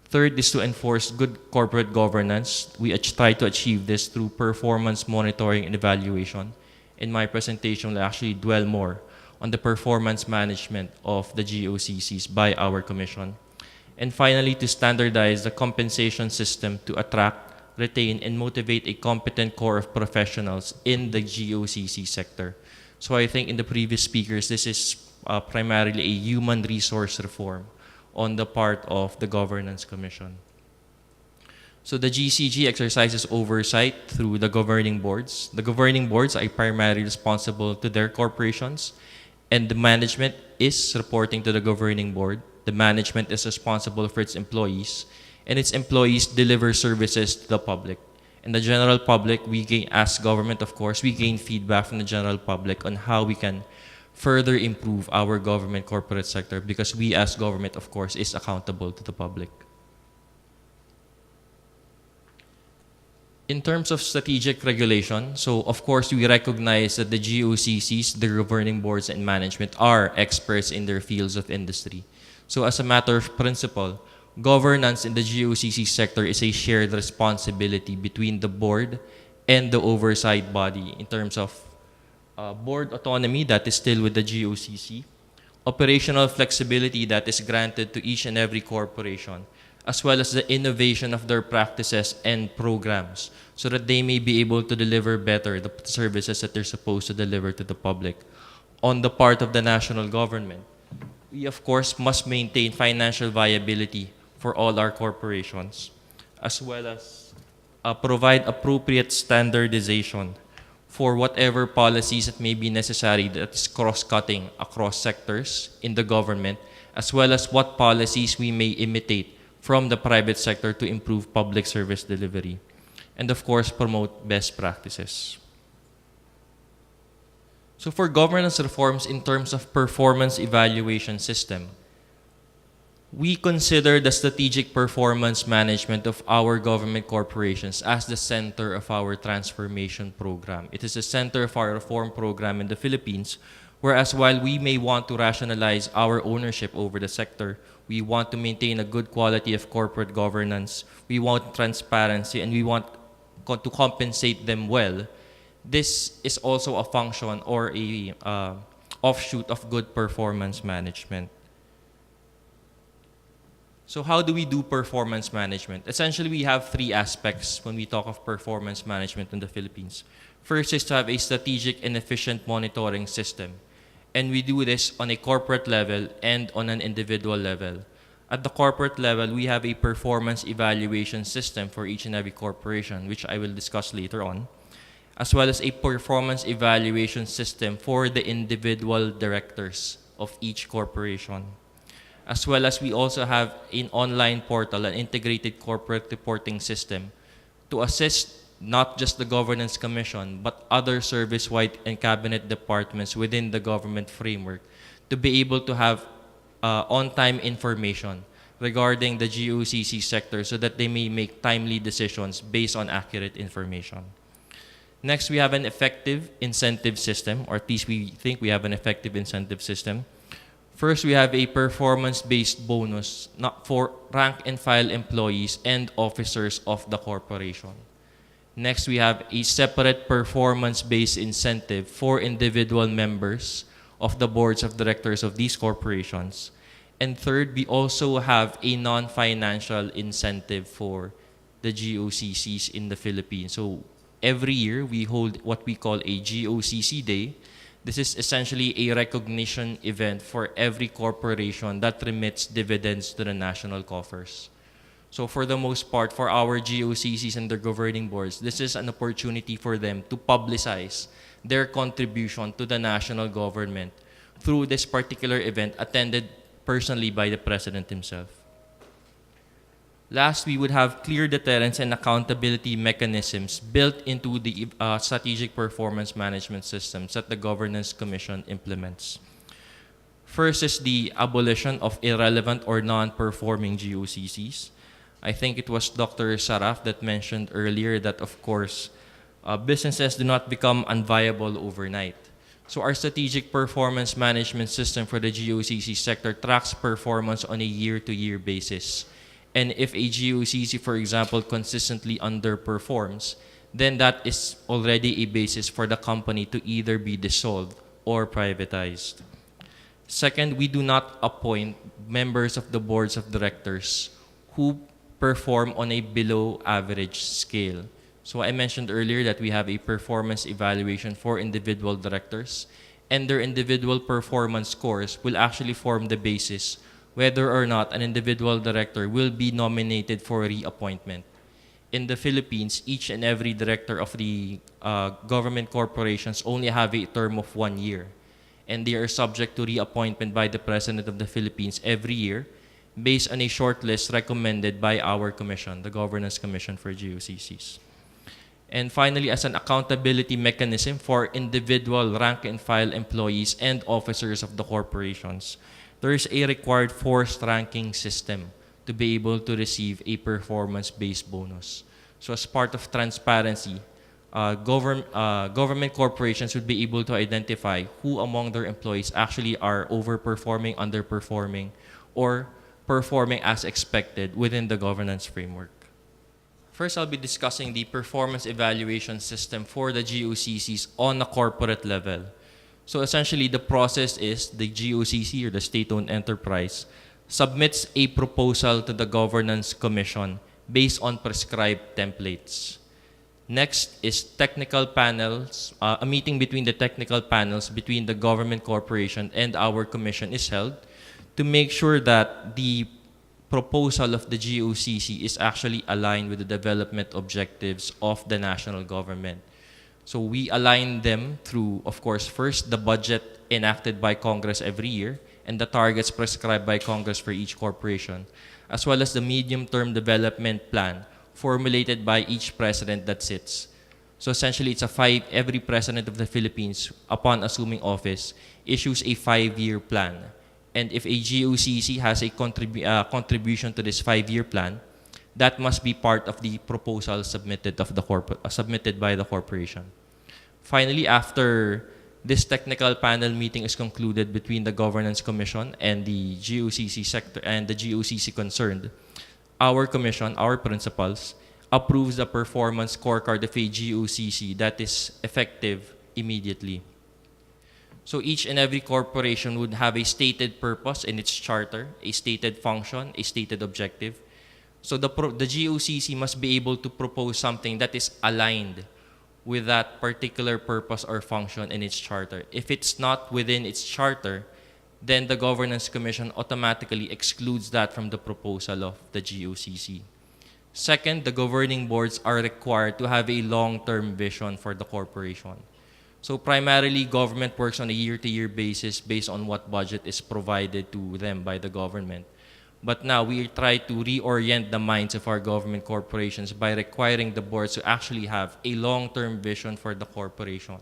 Speaker 5: Third is to enforce good corporate governance. We try to achieve this through performance monitoring and evaluation. In my presentation, I'll actually dwell more on the performance management of the GOCCs by our commission. And finally, to standardize the compensation system to attract, retain, and motivate a competent core of professionals in the GOCC sector. So I think in the previous speakers, this is primarily a human resource reform on the part of the Governance Commission. So the GCG exercises oversight through the governing boards. The governing boards are primarily responsible to their corporations, and the management is reporting to the governing board. The management is responsible for its employees, and its employees deliver services to the public. And the general public, as government, of course, we gain feedback from the general public on how we can further improve our government corporate sector, because we as government, of course, is accountable to the public. In terms of strategic regulation, so of course we recognize that the GOCCs, the governing boards and management, are experts in their fields of industry. So as a matter of principle, governance in the GOCC sector is a shared responsibility between the board and the oversight body in terms of board autonomy that is still with the GOCC, operational flexibility that is granted to each and every corporation, as well as the innovation of their practices and programs so that they may be able to deliver better the services that they're supposed to deliver to the public. On the part of the national government, we of course must maintain financial viability for all our corporations, as well as provide appropriate standardization for whatever policies that may be necessary that is cross-cutting across sectors in the government, as well as what policies we may imitate from the private sector to improve public service delivery, and of course, promote best practices. So for governance reforms in terms of performance evaluation system, we consider the strategic performance management of our government corporations as the center of our transformation program. It is the center of our reform program in the Philippines, whereas while we may want to rationalize our ownership over the sector, we want to maintain a good quality of corporate governance, we want transparency, and we want to compensate them well. This is also a function or a offshoot of good performance management. So how do we do performance management? Essentially, we have three aspects when we talk of performance management in the Philippines. First is to have a strategic and efficient monitoring system. And we do this on a corporate level and on an individual level. At the corporate level, we have a performance evaluation system for each and every corporation, which I will discuss later on, as well as a performance evaluation system for the individual directors of each corporation. As well as we also have an online portal, an integrated corporate reporting system to assist not just the Governance Commission, but other service-wide and cabinet departments within the government framework to be able to have on-time information regarding the GOCC sector so that they may make timely decisions based on accurate information. Next, we have an effective incentive system, or at least we think we have an effective incentive system. First, we have a performance-based bonus not for rank-and-file employees and officers of the corporation. Next, we have a separate performance-based incentive for individual members of the boards of directors of these corporations. And third, we also have a non-financial incentive for the GOCCs in the Philippines. So every year, we hold what we call a GOCC Day. This is essentially a recognition event for every corporation that remits dividends to the national coffers. So for the most part, for our GOCCs and their governing boards, this is an opportunity for them to publicize their contribution to the national government through this particular event attended personally by the President himself. Last, we would have clear deterrence and accountability mechanisms built into the strategic performance management systems that the Governance Commission implements. First is the abolition of irrelevant or non-performing GOCCs. I think it was Dr. Saraf that mentioned earlier that, of course, businesses do not become unviable overnight. So our strategic performance management system for the GOCC sector tracks performance on a year-to-year basis. And if a GOCC, for example, consistently underperforms, then that is already a basis for the company to either be dissolved or privatized. Second, we do not appoint members of the boards of directors who perform on a below average scale. So I mentioned earlier that we have a performance evaluation for individual directors, and their individual performance scores will actually form the basis whether or not an individual director will be nominated for reappointment. In the Philippines, each and every director of the government corporations only have a term of 1 year, and they are subject to reappointment by the President of the Philippines every year based on a short list recommended by our commission, the Governance Commission for GOCCs. And finally, as an accountability mechanism for individual rank-and-file employees and officers of the corporations, there is a required forced ranking system to be able to receive a performance-based bonus. So as part of transparency, government corporations would be able to identify who among their employees actually are overperforming, underperforming, or performing as expected within the governance framework. First, I'll be discussing the performance evaluation system for the GOCCs on a corporate level. So essentially, the process is the GOCC, or the state-owned enterprise, submits a proposal to the Governance Commission based on prescribed templates. Next is technical panels. A meeting between the technical panels between the government corporation and our commission is held to make sure that the proposal of the GOCC is actually aligned with the development objectives of the national government. So we align them through, of course, first the budget enacted by Congress every year and the targets prescribed by Congress for each corporation, as well as the medium-term development plan formulated by each president that sits. So essentially, it's every president of the Philippines, upon assuming office, issues a 5-year plan. And if a GOCC has a contribution to this 5-year plan, that must be part of the proposal submitted by the corporation. Finally, after this technical panel meeting is concluded between the Governance Commission and the GOCC sector and the GOCC concerned, our commission, our principals, approves the performance scorecard of a GOCC that is effective immediately. So each and every corporation would have a stated purpose in its charter, a stated function, a stated objective. So the GOCC must be able to propose something that is aligned with that particular purpose or function in its charter. If it's not within its charter, then the Governance Commission automatically excludes that from the proposal of the GOCC. Second, the governing boards are required to have a long-term vision for the corporation. So primarily, government works on a year-to-year basis based on what budget is provided to them by the government. But now we try to reorient the minds of our government corporations by requiring the boards to actually have a long-term vision for the corporation,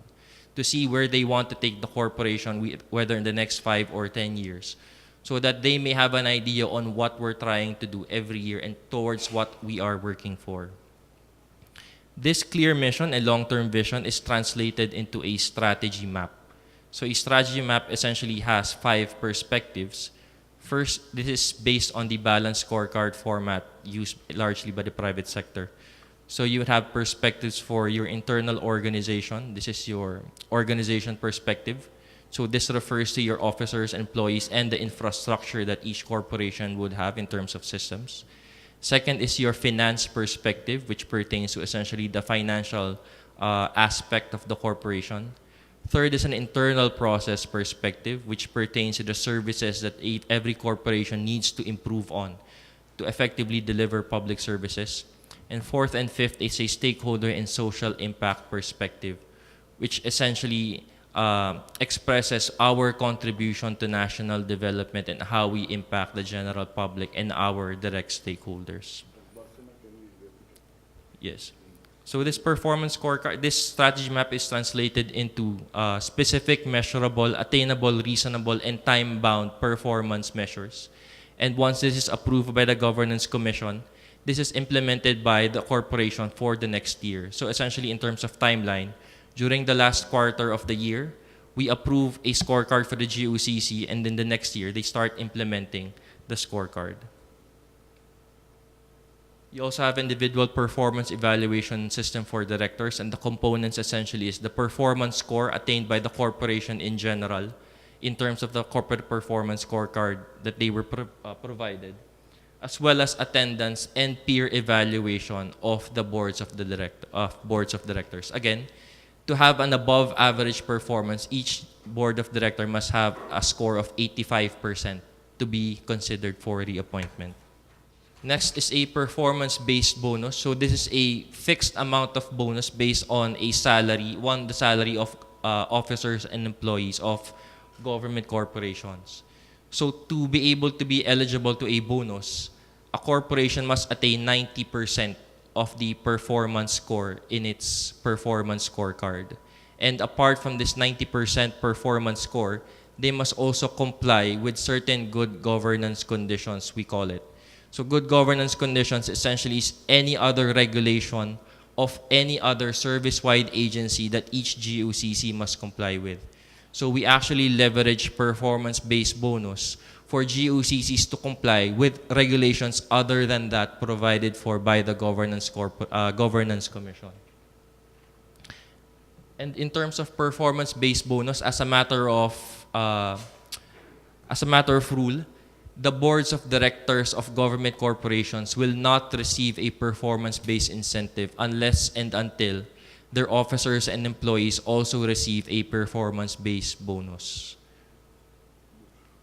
Speaker 5: to see where they want to take the corporation, whether in the next 5 or 10 years, so that they may have an idea on what we're trying to do every year and towards what we are working for. This clear mission and long-term vision is translated into a strategy map. So a strategy map essentially has 5 perspectives. First, this is based on the balanced scorecard format used largely by the private sector. So you would have perspectives for your internal organization. This is your organization perspective. So this refers to your officers, employees, and the infrastructure that each corporation would have in terms of systems. Second is your finance perspective, which pertains to essentially the financial aspect of the corporation. Third is an internal process perspective, which pertains to the services that every corporation needs to improve on to effectively deliver public services. And fourth and fifth is a stakeholder and social impact perspective, which essentially expresses our contribution to national development and how we impact the general public and our direct stakeholders. Yes. So this performance scorecard, this strategy map is translated into specific, measurable, attainable, reasonable, and time-bound performance measures. And once this is approved by the Governance Commission, this is implemented by the corporation for the next year. So essentially, in terms of timeline, during the last quarter of the year, we approve a scorecard for the GOCC, and then the next year, they start implementing the scorecard. You also have individual performance evaluation system for directors, and the components essentially is the performance score attained by the corporation in general in terms of the corporate performance scorecard that they were provided, as well as attendance and peer evaluation of the boards of directors. Again, to have an above average performance, each board of director must have a score of 85% to be considered for reappointment. Next is a performance-based bonus. So this is a fixed amount of bonus based on a salary, the salary of officers and employees of government corporations. So to be able to be eligible to a bonus, a corporation must attain 90% of the performance score in its performance scorecard. And apart from this 90% performance score, they must also comply with certain good governance conditions, we call it. So good governance conditions essentially is any other regulation of any other service-wide agency that each GOCC must comply with. So we actually leverage performance-based bonus for GOCCs to comply with regulations other than that provided for by the Governance Commission. And in terms of performance-based bonus, as a matter of rule, the boards of directors of government corporations will not receive a performance-based incentive unless and until their officers and employees also receive a performance-based bonus.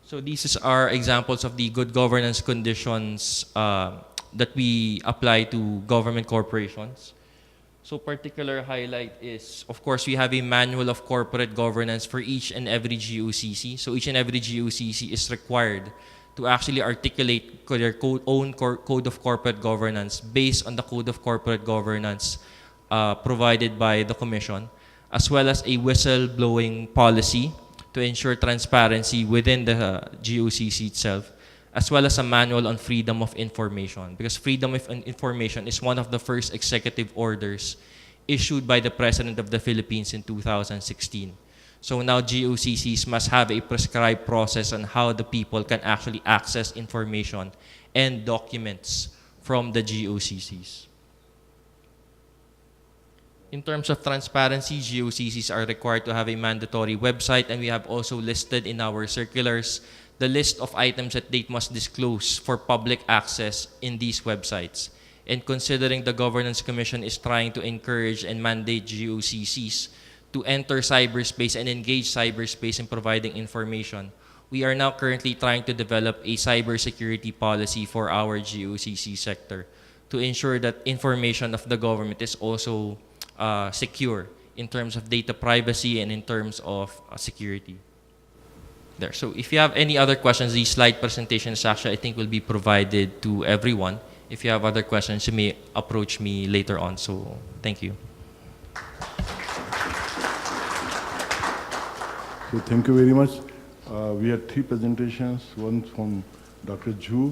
Speaker 5: So these are examples of the good governance conditions that we apply to government corporations. So particular highlight is, of course, we have a manual of corporate governance for each and every GOCC. So each and every GOCC is required to actually articulate their own code of corporate governance based on the code of corporate governance provided by the Commission, as well as a whistleblowing policy to ensure transparency within the GOCC itself, as well as a manual on freedom of information, because freedom of information is one of the first executive orders issued by the President of the Philippines in 2016. So now GOCCs must have a prescribed process on how the people can actually access information and documents from the GOCCs. In terms of transparency, GOCCs are required to have a mandatory website, and we have also listed in our circulars the list of items that they must disclose for public access in these websites. And considering the Governance Commission is trying to encourage and mandate GOCCs to enter cyberspace and engage cyberspace in providing information, we are now currently trying to develop a cybersecurity policy for our GOCC sector to ensure that information of the government is also secure in terms of data privacy and in terms of security. There. So if you have any other questions, these slide presentations actually I think will be provided to everyone. If you have other questions, you may approach me later on. So thank you.
Speaker 2: So thank you very much. We had three presentations, one from Dr. Zhu,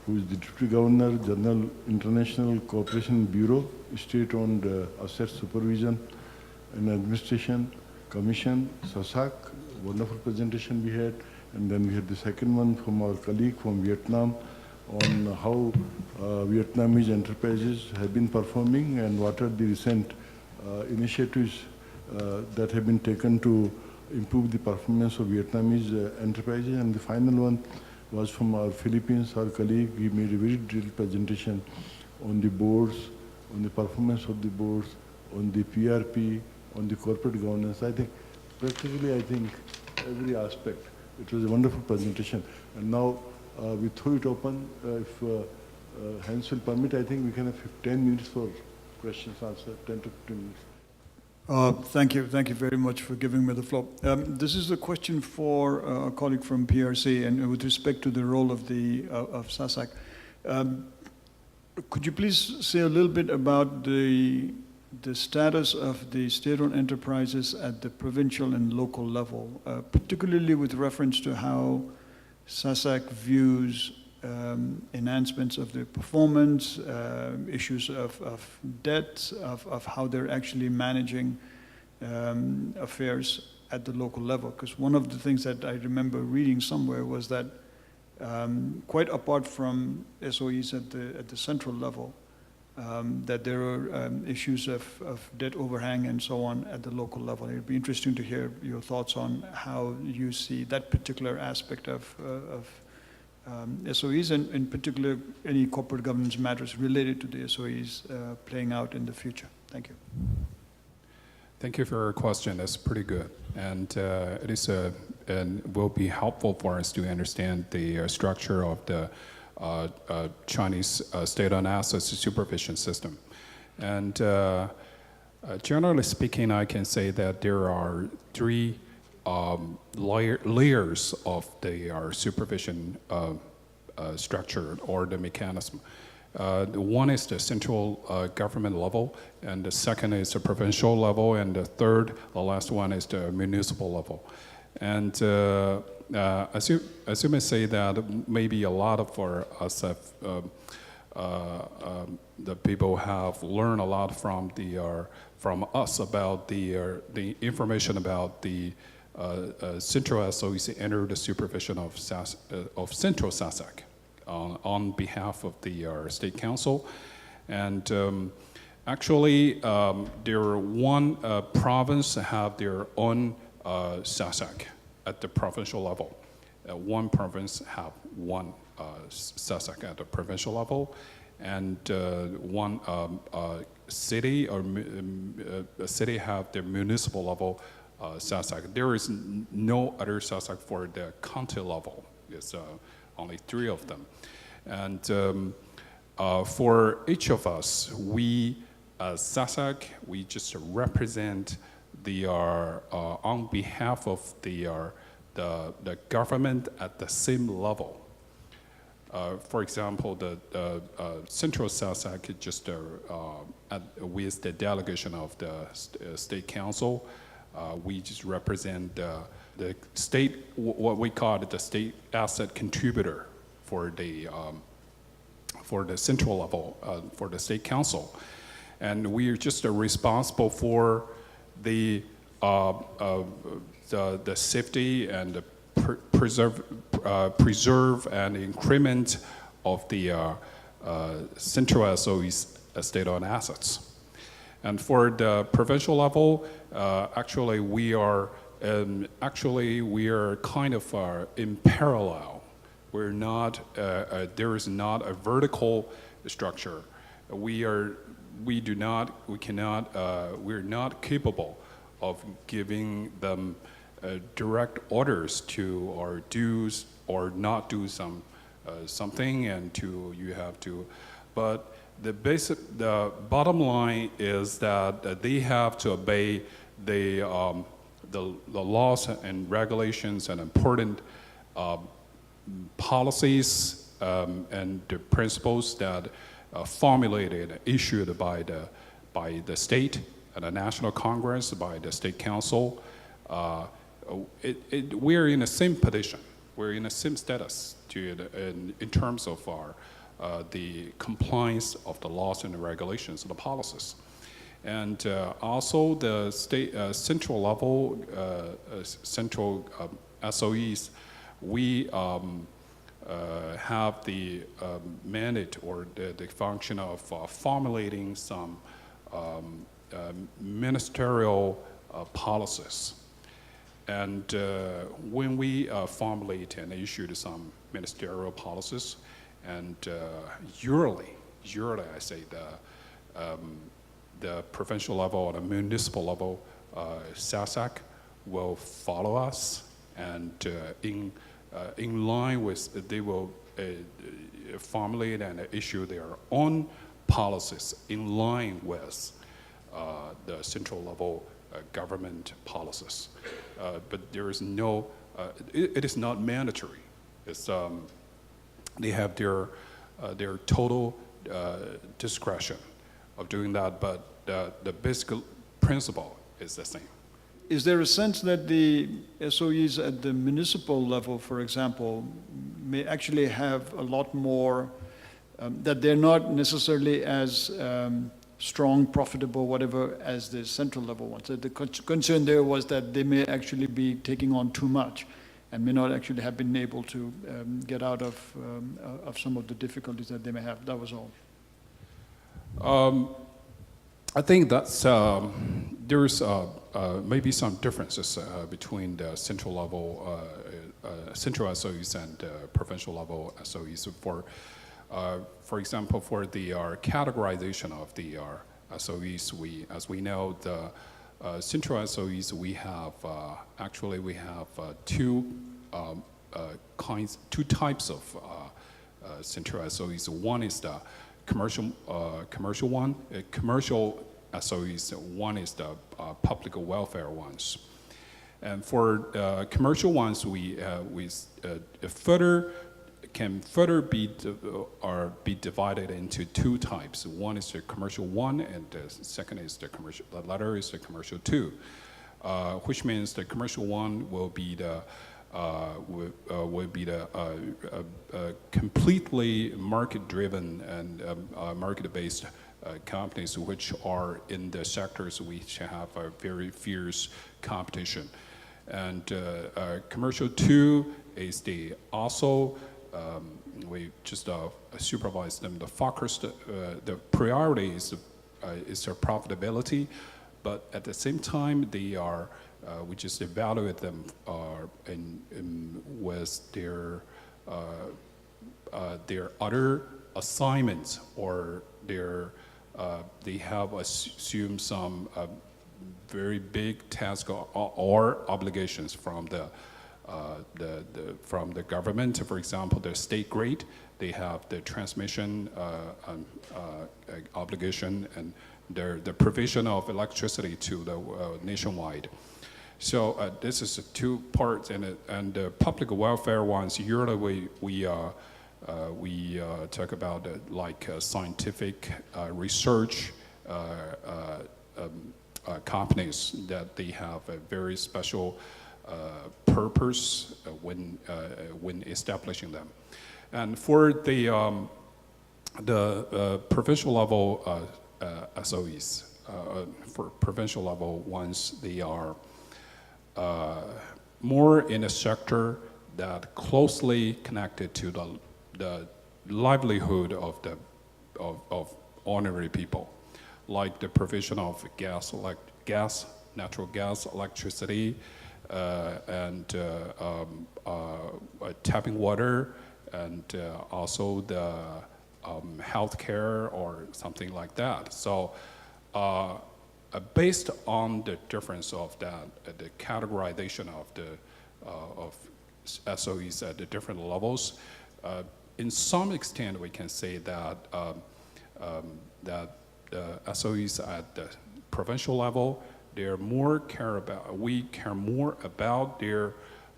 Speaker 2: who is the Deputy Governor, General International Cooperation Bureau, State-owned Asset Supervision and Administration Commission, SASAC. Wonderful presentation we had. And then we had the second one from our colleague from Vietnam on how Vietnamese enterprises have been performing and what are the recent initiatives that have been taken to improve the performance of Vietnamese enterprises. And the final one was from our Philippines, our colleague. He made a very detailed presentation on the boards, on the performance of the boards, on the PRP, on the corporate governance. I think practically, every aspect. It was a wonderful presentation. And now we throw it open. If hands will permit, I think we can have 10 minutes for questions, answer, 10 to 15 minutes.
Speaker 6: Thank you. Thank you very much for giving me the floor. This is a question for a colleague from PRC, and with respect to the role of of SASAC. Could you please say a little bit about the status of the state-owned enterprises at the provincial and local level, particularly with reference to how SASAC views enhancements of their performance, issues of debt, of how they're actually managing affairs at the local level. Because one of the things that I remember reading somewhere was that quite apart from SOEs at the central level, that there are issues of debt overhang and so on at the local level. It'd be interesting to hear your thoughts on how you see that particular aspect of SOEs, and in particular any corporate governance matters related to the SOEs playing out in the future. Thank you.
Speaker 3: Thank you for your question. That's pretty good, and it is and will be helpful for us to understand the structure of the Chinese state-owned assets supervision system. And generally speaking, I can say that there are three layers of the supervision structure or the mechanism. One is the central government level, and the second is the provincial level, and the last one is the municipal level. And as you may say that maybe a lot of us have the people have learned a lot from from us about the information about the Central SOEs under the supervision of Central SASAC on behalf of the State Council. And actually, there one province have their own SASAC at the provincial level. One province have one SASAC at the provincial level, and one city or a city have their municipal level SASAC. There is no other SASAC for the county level. It's only 3 of them. And for each of us, we as SASAC, we just represent on behalf of the government at the same level. For example, the Central SASAC is just with the delegation of the State Council. We just represent the state, what we call the state asset contributor for the central level, for the State Council. And we are just responsible for the safety and the preserve and increment of the Central SOE's state-owned assets. And for the provincial level, actually we are kind of in parallel. We're not there is not a vertical structure. We're not capable of giving them direct orders to or do or not do something, and you have to. But the bottom line is that they have to obey the laws and regulations and important policies and the principles that formulated and issued by the state and the National Congress, by the State Council. We're in the same position. We're in the same status in terms of the compliance of the laws and the regulations and the policies. And also the state central level, central SOEs, we have the mandate or the function of formulating some ministerial policies. And when we formulate and issue some ministerial policies, and yearly I say the provincial level or the municipal level, SASAC will follow us, and in line with, they will formulate and issue their own policies in line with the central level government policies. But there is no, it is not mandatory. It's, they have their total discretion of doing that, but the basic principle is the same.
Speaker 6: Is there a sense that the SOEs at the municipal level, for example, may actually have a lot more, that they're not necessarily as strong, profitable, whatever, as the central level ones? So the concern there was that they may actually be taking on too much and may not actually have been able to get out of some of the difficulties that they may have. That was all.
Speaker 3: I think that's, there's maybe some differences between the central level, central SOEs and provincial level SOEs. For example, for the categorization of the SOEs, as we know, the central SOEs, we have actually we have two types of central SOEs. One is the commercial one, commercial SOEs. One is the public welfare ones. And for commercial ones, we can further be divided into two types. One is the commercial one, and the second is the commercial. The latter is the commercial two, which means the commercial one will be the would be the completely market-driven and market-based companies which are in the sectors which have a very fierce competition. And commercial two is the also we just supervise them. The focus, the priority is their profitability, but at the same time they are we just evaluate them with their other assignments or their they have assumed some very big task or obligations from from the government. For example, the state grid, they have the transmission obligation and the provision of electricity to the nationwide. So this is two parts, and the public welfare ones. Usually we talk about like scientific research companies that they have a very special purpose when establishing them. And for the provincial level SOEs, for provincial level ones, they are more in a sector that closely connected to the livelihood of ordinary people, like the provision of natural gas, electricity, and tapping water, and also the healthcare or something like that. So based on the difference of that, the categorization of the of SOEs at the different levels, in some extent we can say that that the SOEs at the provincial level, they're more we care more about their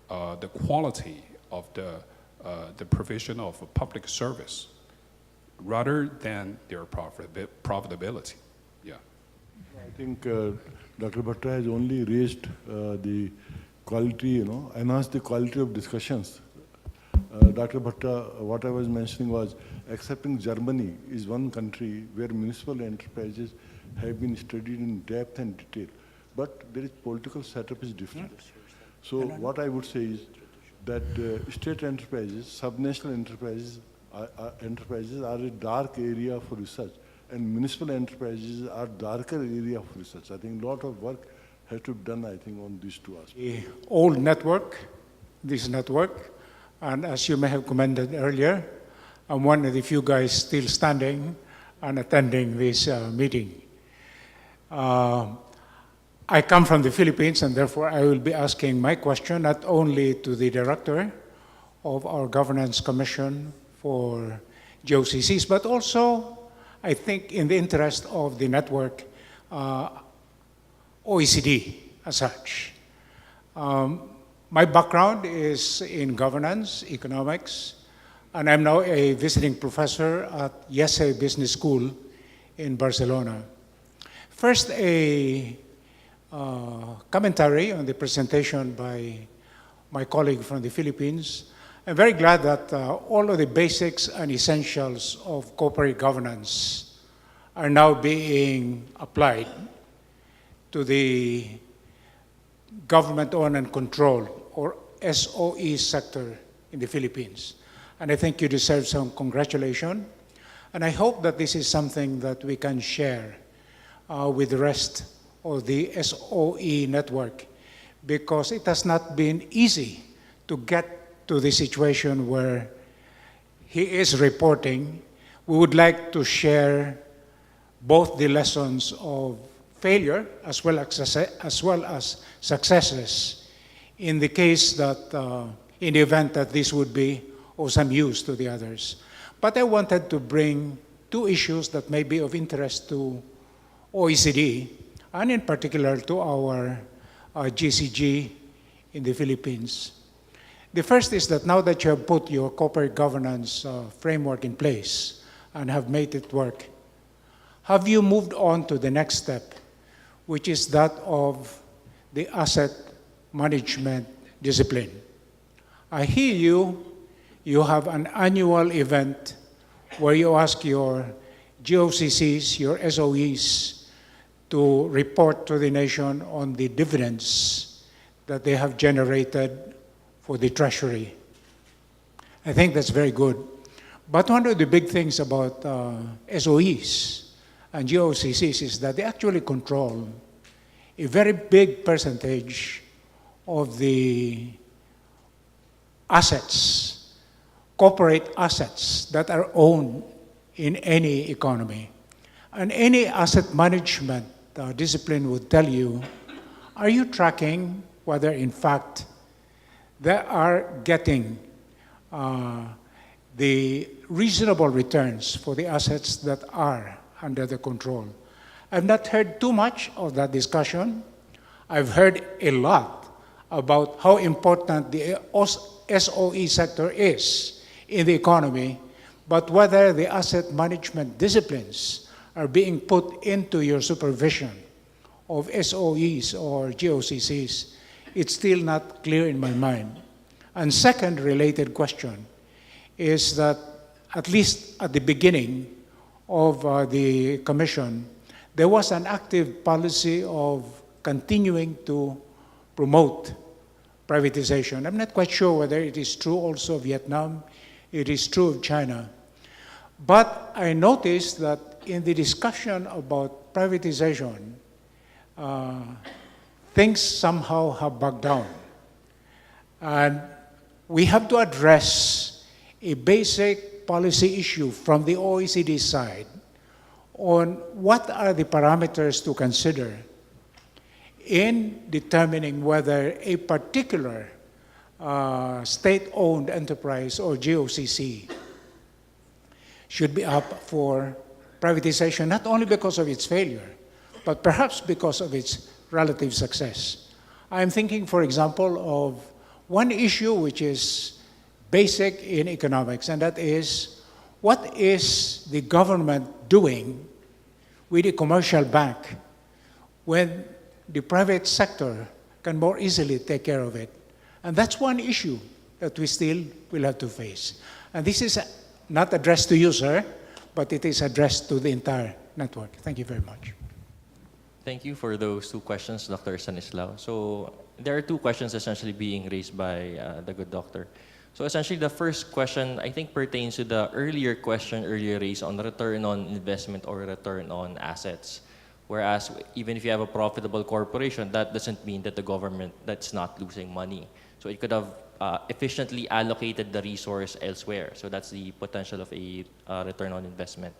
Speaker 3: the quality of the provision of a public service rather than their profitability. Yeah.
Speaker 2: I think Dr. Bhatta has only raised the quality, enhanced the quality of discussions. Dr. Bhatta, what I was mentioning was, excepting Germany is one country where municipal enterprises have been studied in depth and detail, but there is political setup is different. So what I would say is that state enterprises, subnational enterprises are a dark area for research, and municipal enterprises are darker area for research. I think a lot of work has to be done, I think, on these two aspects.
Speaker 7: The old network, this network, and as you may have commented earlier, I'm one of the few guys still standing and attending this meeting. I come from the Philippines, and therefore I will be asking my question not only to the director of our Governance Commission for GOCCs, but also, I think, in the interest of the network, OECD as such. My background is in governance, economics, and I'm now a visiting professor at YESE Business School in Barcelona. First, a commentary on the presentation by my colleague from the Philippines. I'm very glad that all of the basics and essentials of corporate governance are now being applied to the government-owned and controlled, or SOE sector in the Philippines. And I think you deserve some congratulations. And I hope that this is something that we can share with the rest of the SOE network, because it has not been easy to get to the situation where he is reporting. We would like to share both the lessons of failure as well as successes in the case that, in the event that this would be of some use to the others. But I wanted to bring two issues that may be of interest to OECD, and in particular to our GCG in the Philippines. The first is that now that you have put your corporate governance framework in place and have made it work, have you moved on to the next step, which is that of the asset management discipline? I hear you, you have an annual event where you ask your GOCCs, your SOEs, to report to the nation on the dividends that they have generated for the Treasury. I think that's very good. But one of the big things about SOEs and GOCCs is that they actually control a very big percentage of the assets, corporate assets that are owned in any economy. And any asset management discipline would tell you, are you tracking whether in fact they are getting the reasonable returns for the assets that are under the control? I've not heard too much of that discussion. I've heard a lot about how important the SOE sector is in the economy, but whether the asset management disciplines are being put into your supervision of SOEs or GOCCs, it's still not clear in my mind. And second related question is that at least at the beginning of the commission, there was an active policy of continuing to promote privatization. I'm not quite sure whether it is true also of Vietnam, it is true of China. But I noticed that in the discussion about privatization, things somehow have bogged down. And we have to address a basic policy issue from the OECD side on what are the parameters to consider in determining whether a particular state-owned enterprise or GOCC should be up for privatization, not only because of its failure, but perhaps because of its relative success. I'm thinking, for example, of one issue which is basic in economics, and that is, what is the government doing with a commercial bank when the private sector can more easily take care of it? And that's one issue that we still will have to face. And this is not addressed to you, sir, but it is addressed to the entire network. Thank you very much.
Speaker 5: Thank you for those two questions, Dr. Stanislao. So there are two questions essentially being raised by the good doctor. So essentially the first question I think pertains to the earlier question earlier raised on return on investment or return on assets. Whereas even if you have a profitable corporation, that doesn't mean that the government that's not losing money. So it could have efficiently allocated the resource elsewhere. So that's the potential of a return on investment.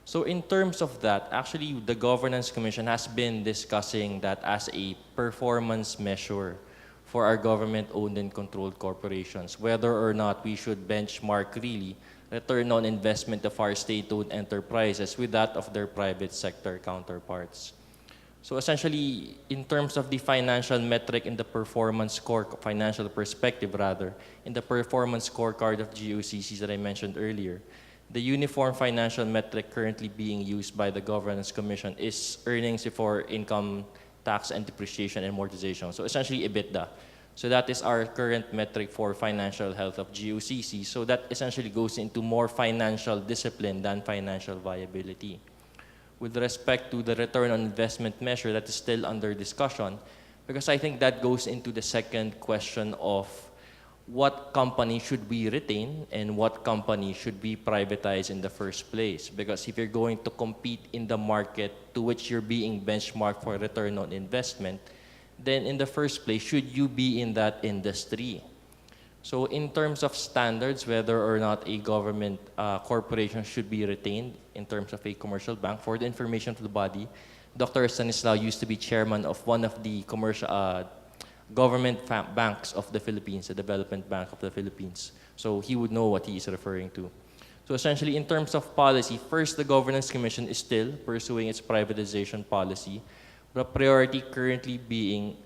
Speaker 5: So in terms of that, actually the Governance Commission has been discussing that as a performance measure for our government-owned and controlled corporations, whether or not we should benchmark really return on investment of our state-owned enterprises with that of their private sector counterparts. So essentially, in terms of the financial metric in the performance financial perspective rather, in the performance scorecard of GOCCs that I mentioned earlier, the uniform financial metric currently being used by the Governance Commission is earnings before income tax and depreciation and amortization. So essentially EBITDA. So that is our current metric for financial health of GOCC. So that essentially goes into more financial discipline than financial viability. With respect to the return on investment measure, that is still under discussion, because I think that goes into the second question of what company should we retain and what company should we privatize in the first place. Because if you're going to compete in the market to which you're being benchmarked for return on investment, then in the first place, should you be in that industry? So in terms of standards, whether or not a government corporation should be retained in terms of a commercial bank, for the information to the body, Dr. Stanislao used to be chairman of one of the commercial government banks of the Philippines, the Development Bank of the Philippines. So he would know what he is referring to. So essentially, in terms of policy, first, the Governance Commission is still pursuing its privatization policy, but priority currently being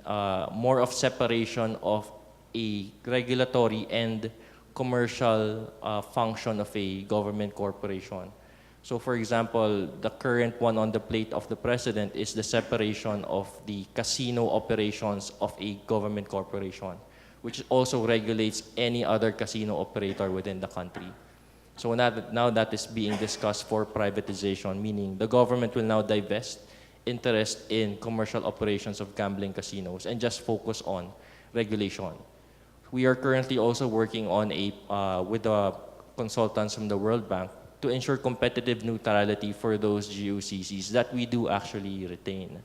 Speaker 5: more of separation of a regulatory and commercial function of a government corporation. So for example, the current one on the plate of the president is the separation of the casino operations of a government corporation. which also regulates any other casino operator within the country. So now that is being discussed for privatization, meaning the government will now divest interest in commercial operations of gambling casinos and just focus on regulation. We are currently also working on with the consultants from the World Bank to ensure competitive neutrality for those GOCCs that we do actually retain.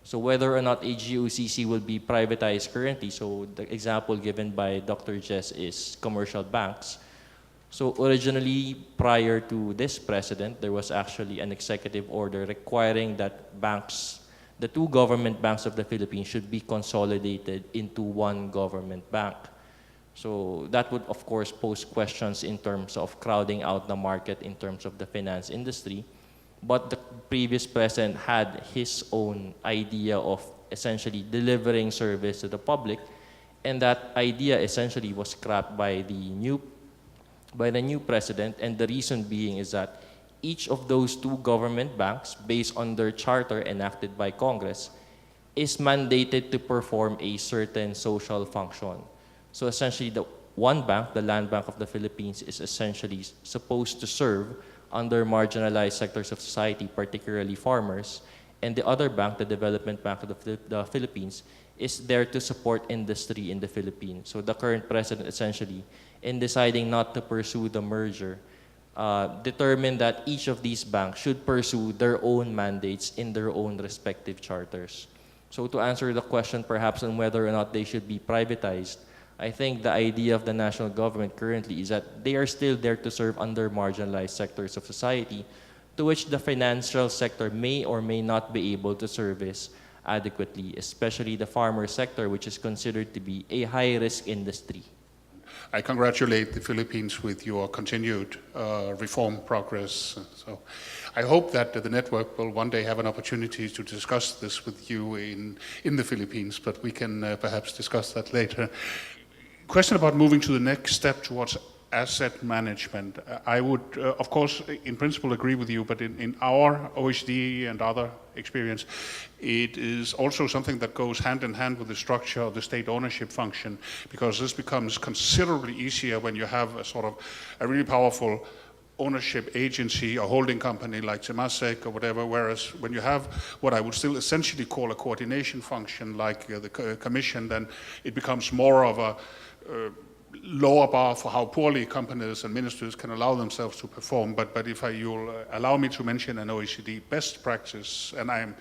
Speaker 5: So whether or not a GOCC will be privatized currently, so the example given by Dr. Jess is commercial banks. So originally, prior to this president, there was actually an executive order requiring that banks, the two government banks of the Philippines, should be consolidated into one government bank. So that would, of course, pose questions in terms of crowding out the market in terms of the finance industry. But the previous president had his own idea of essentially delivering service to the public, and that idea essentially was scrapped by the new president, and the reason being is that each of those two government banks, based on their charter enacted by Congress, is mandated to perform a certain social function. So essentially, the one bank, the Land Bank of the Philippines, is essentially supposed to serve under marginalized sectors of society, particularly farmers, and the other bank, the Development Bank of the Philippines, is there to support industry in the Philippines. So the current president essentially, in deciding not to pursue the merger, determined that each of these banks should pursue their own mandates in their own respective charters. So to answer the question perhaps on whether or not they should be privatized, I think the idea of the national government currently is that they are still there to serve under marginalized sectors of society, to which the financial sector may or may not be able to service adequately, especially the farmer sector, which is considered to be a high-risk industry.
Speaker 8: I congratulate the Philippines with your continued reform progress. So I hope that the network will one day have an opportunity to discuss this with you in the Philippines, but we can perhaps discuss that later. Question about moving to the next step towards asset management. I would, of course, in principle agree with you, but in our OECD and other experience, it is also something that goes hand in hand with the structure of the state ownership function, because this becomes considerably easier when you have a sort of a really powerful ownership agency, a holding company like Temasek or whatever, whereas when you have what I would still essentially call a coordination function like the commission, then it becomes more of a lower bar for how poorly companies and ministers can allow themselves to perform. But if you'll allow me to mention an OECD best practice, and I'm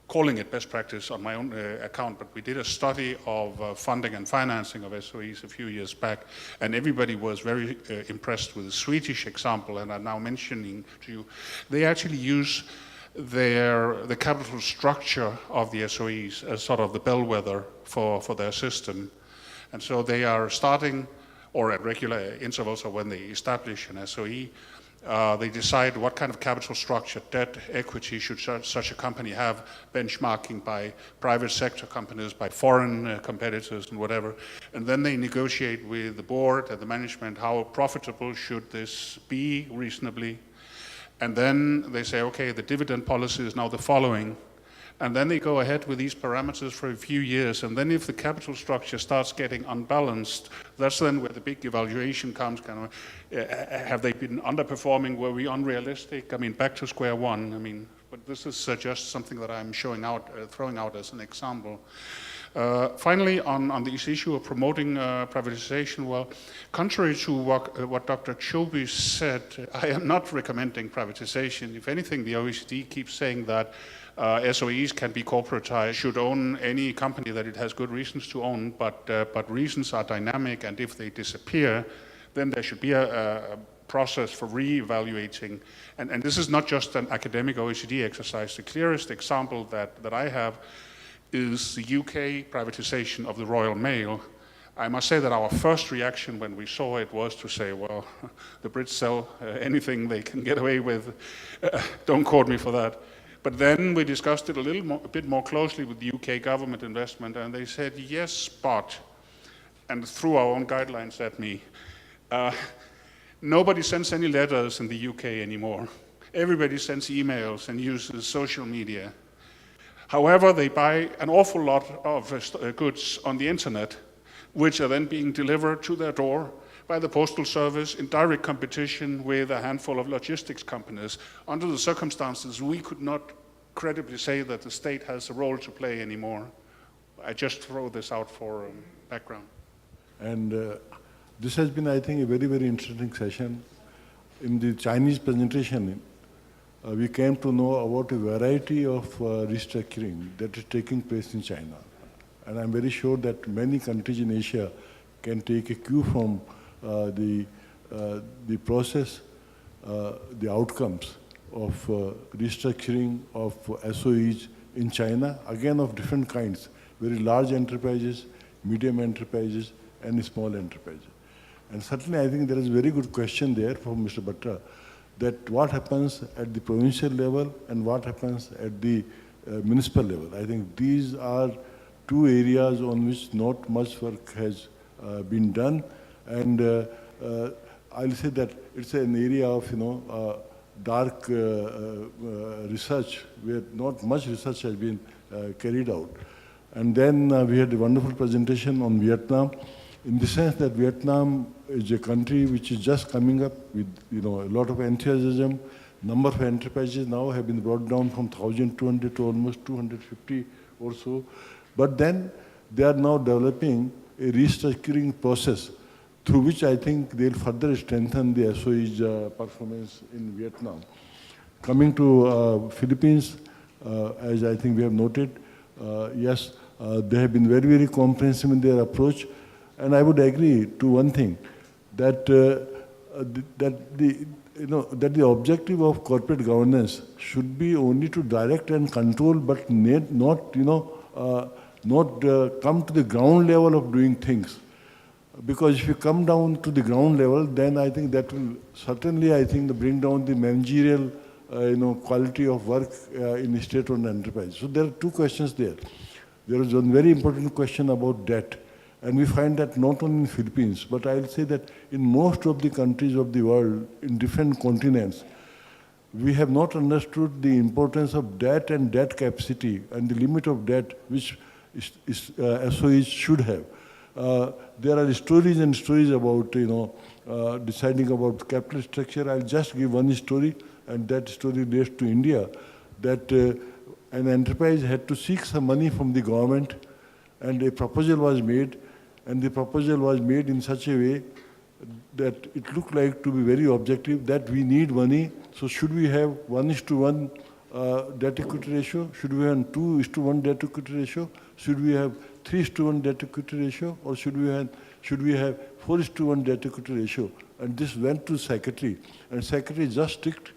Speaker 8: calling it best practice on my own account, but we did a study of funding and financing of SOEs a few years back, and everybody was very impressed with the Swedish example, and I'm now mentioning to you, they actually use the capital structure of the SOEs as sort of the bellwether for their system. And so they are starting, or at regular intervals, or when they establish an SOE, they decide what kind of capital structure, debt, equity should such a company have, benchmarking by private sector companies, by foreign competitors and whatever. And then they negotiate with the board and the management, how profitable should this be reasonably. And then they say, okay, the dividend policy is now the following. And then they go ahead with these parameters for a few years. And then if the capital structure starts getting unbalanced, that's then where the big evaluation comes. Kind of, have they been underperforming? Were we unrealistic? I mean, back to square one. I mean, but this is just something that I'm showing out, throwing out as an example. Finally, on this issue of promoting privatization, well, contrary to what Dr. Chobi said, I am not recommending privatization. If anything, the OECD keeps saying that SOEs can be corporatized, should own any company that it has good reasons to own, but reasons are dynamic, and if they disappear, then there should be a process for re-evaluating. And this is not just an academic OECD exercise. The clearest example that I have is the UK privatization of the Royal Mail. I must say that our first reaction when we saw it was to say, well, the Brits sell anything they can get away with. Don't quote me for that. But then we discussed it a bit more closely with the UK government investment, and they said, yes, but, and threw our own guidelines at me. Nobody sends any letters in the UK anymore. Everybody sends emails and uses social media. However, they buy an awful lot of goods on the internet. which are then being delivered to their door by the Postal Service in direct competition with a handful of logistics companies. Under the circumstances, we could not credibly say that the state has a role to play anymore. I just throw this out for background.
Speaker 2: And this has been, I think, a very, very interesting session. In the Chinese presentation, we came to know about a variety of restructuring that is taking place in China. And I'm very sure that many countries in Asia can take a cue from the process, the outcomes of restructuring of SOEs in China, again of different kinds, very large enterprises, medium enterprises, and small enterprises. And certainly I think there is a very good question there from Mr. Batra, that what happens at the provincial level and what happens at the municipal level. I think these are two areas on which not much work has been done. And I'll say that it's an area of, dark research where not much research has been carried out. And then we had a wonderful presentation on Vietnam, in the sense that Vietnam is a country which is just coming up with, a lot of enthusiasm. Number of enterprises now have been brought down from 1,200 to almost 250 or so. But then they are now developing a restructuring process through which I think they'll further strengthen the SOE's performance in Vietnam. Coming to Philippines, as I think we have noted, yes, they have been very, very comprehensive in their approach. And I would agree to one thing, that the objective of corporate governance should be only to direct and control, but not come to the ground level of doing things. Because if you come down to the ground level, then I think that will certainly, bring down the managerial, quality of work in state-owned enterprise. So there are two questions there. There is one very important question about debt. And we find that not only in the Philippines, but I'll say that in most of the countries of the world, in different continents, we have not understood the importance of debt and debt capacity and the limit of debt which SOEs should have. There are stories and stories about, deciding about capital structure. I'll just give one story, and that story relates to India, that an enterprise had to seek some money from the government, and a proposal was made, and the proposal was made in such a way that it looked like to be very objective, that we need money, so should we have 1:1 debt-equity ratio? Should we have 2:1 debt-equity ratio? Should we have 3:1 debt-equity ratio? Or should we have 4:1 debt-equity ratio? And this went to secretary, and secretary just ticked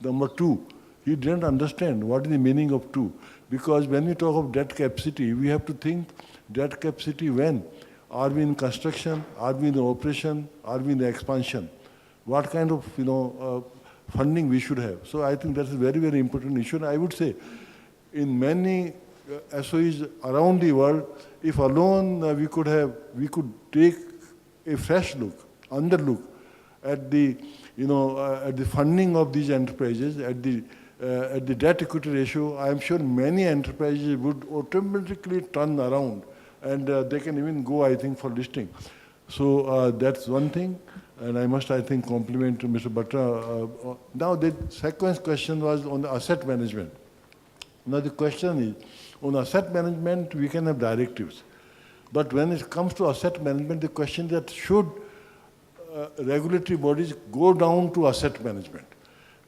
Speaker 2: number 2. He didn't understand what is the meaning of 2. Because when we talk of debt capacity, we have to think debt capacity when? Are we in construction? Are we in operation? Are we in expansion? What kind of funding we should have? So I think that's a very, very important issue. And I would say in many SOEs around the world, if alone we could take a fresh look, underlook at the at the funding of these enterprises, at the debt equity ratio, I am sure many enterprises would automatically turn around, and they can even go, I think, for listing. So that's one thing, and I must, I think, compliment Mr. Batra. Now the second question was on the asset management. Now the question is, on asset management, we can have directives. But when it comes to asset management, the question is that should regulatory bodies go down to asset management?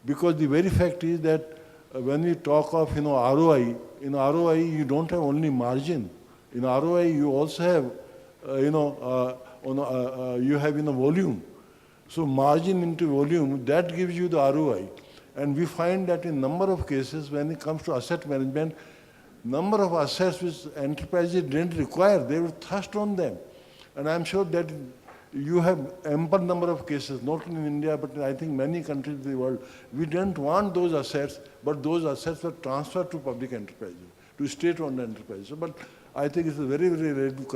Speaker 2: Because the very fact is that when we talk of ROI, in ROI you don't have only margin. In ROI you also have you have volume. So margin into volume, that gives you the ROI. And we find that in number of cases when it comes to asset management, number of assets which enterprises didn't require, they were thrust on them. And I'm sure that you have ample number of cases, not only in India, but I think many countries in the world. We didn't want those assets, but those assets were transferred to public enterprises, to state-owned enterprises. So, but I think it's a very, very relevant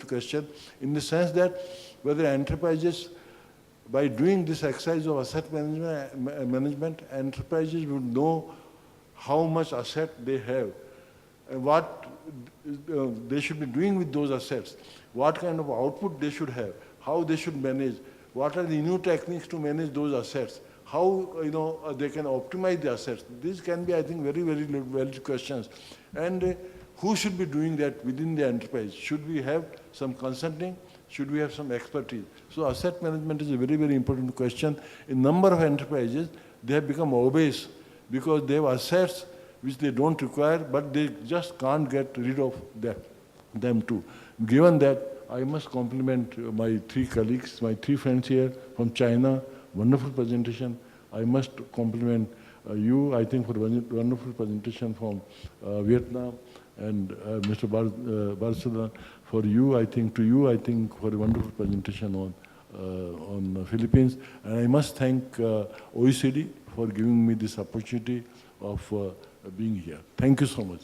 Speaker 2: question, in the sense that whether enterprises, by doing this exercise of asset management, enterprises would know how much asset they have, and what they should be doing with those assets, what kind of output they should have, how they should manage, what are the new techniques to manage those assets, how they can optimize the assets. These can be, I think, very, very valid questions. And who should be doing that within the enterprise? Should we have some consulting? Should we have some expertise? So asset management is a very, very important question. In number of enterprises, they have become obese because they have assets which they don't require, but they just can't get rid of them too. Given that, I must compliment my three colleagues, my three friends here from China, wonderful presentation. I must compliment you, I think, for a wonderful presentation from Vietnam, and Mr. Barcelona, for you, I think, for a wonderful presentation on the Philippines. And I must thank OECD for giving me this opportunity of being here. Thank you so much.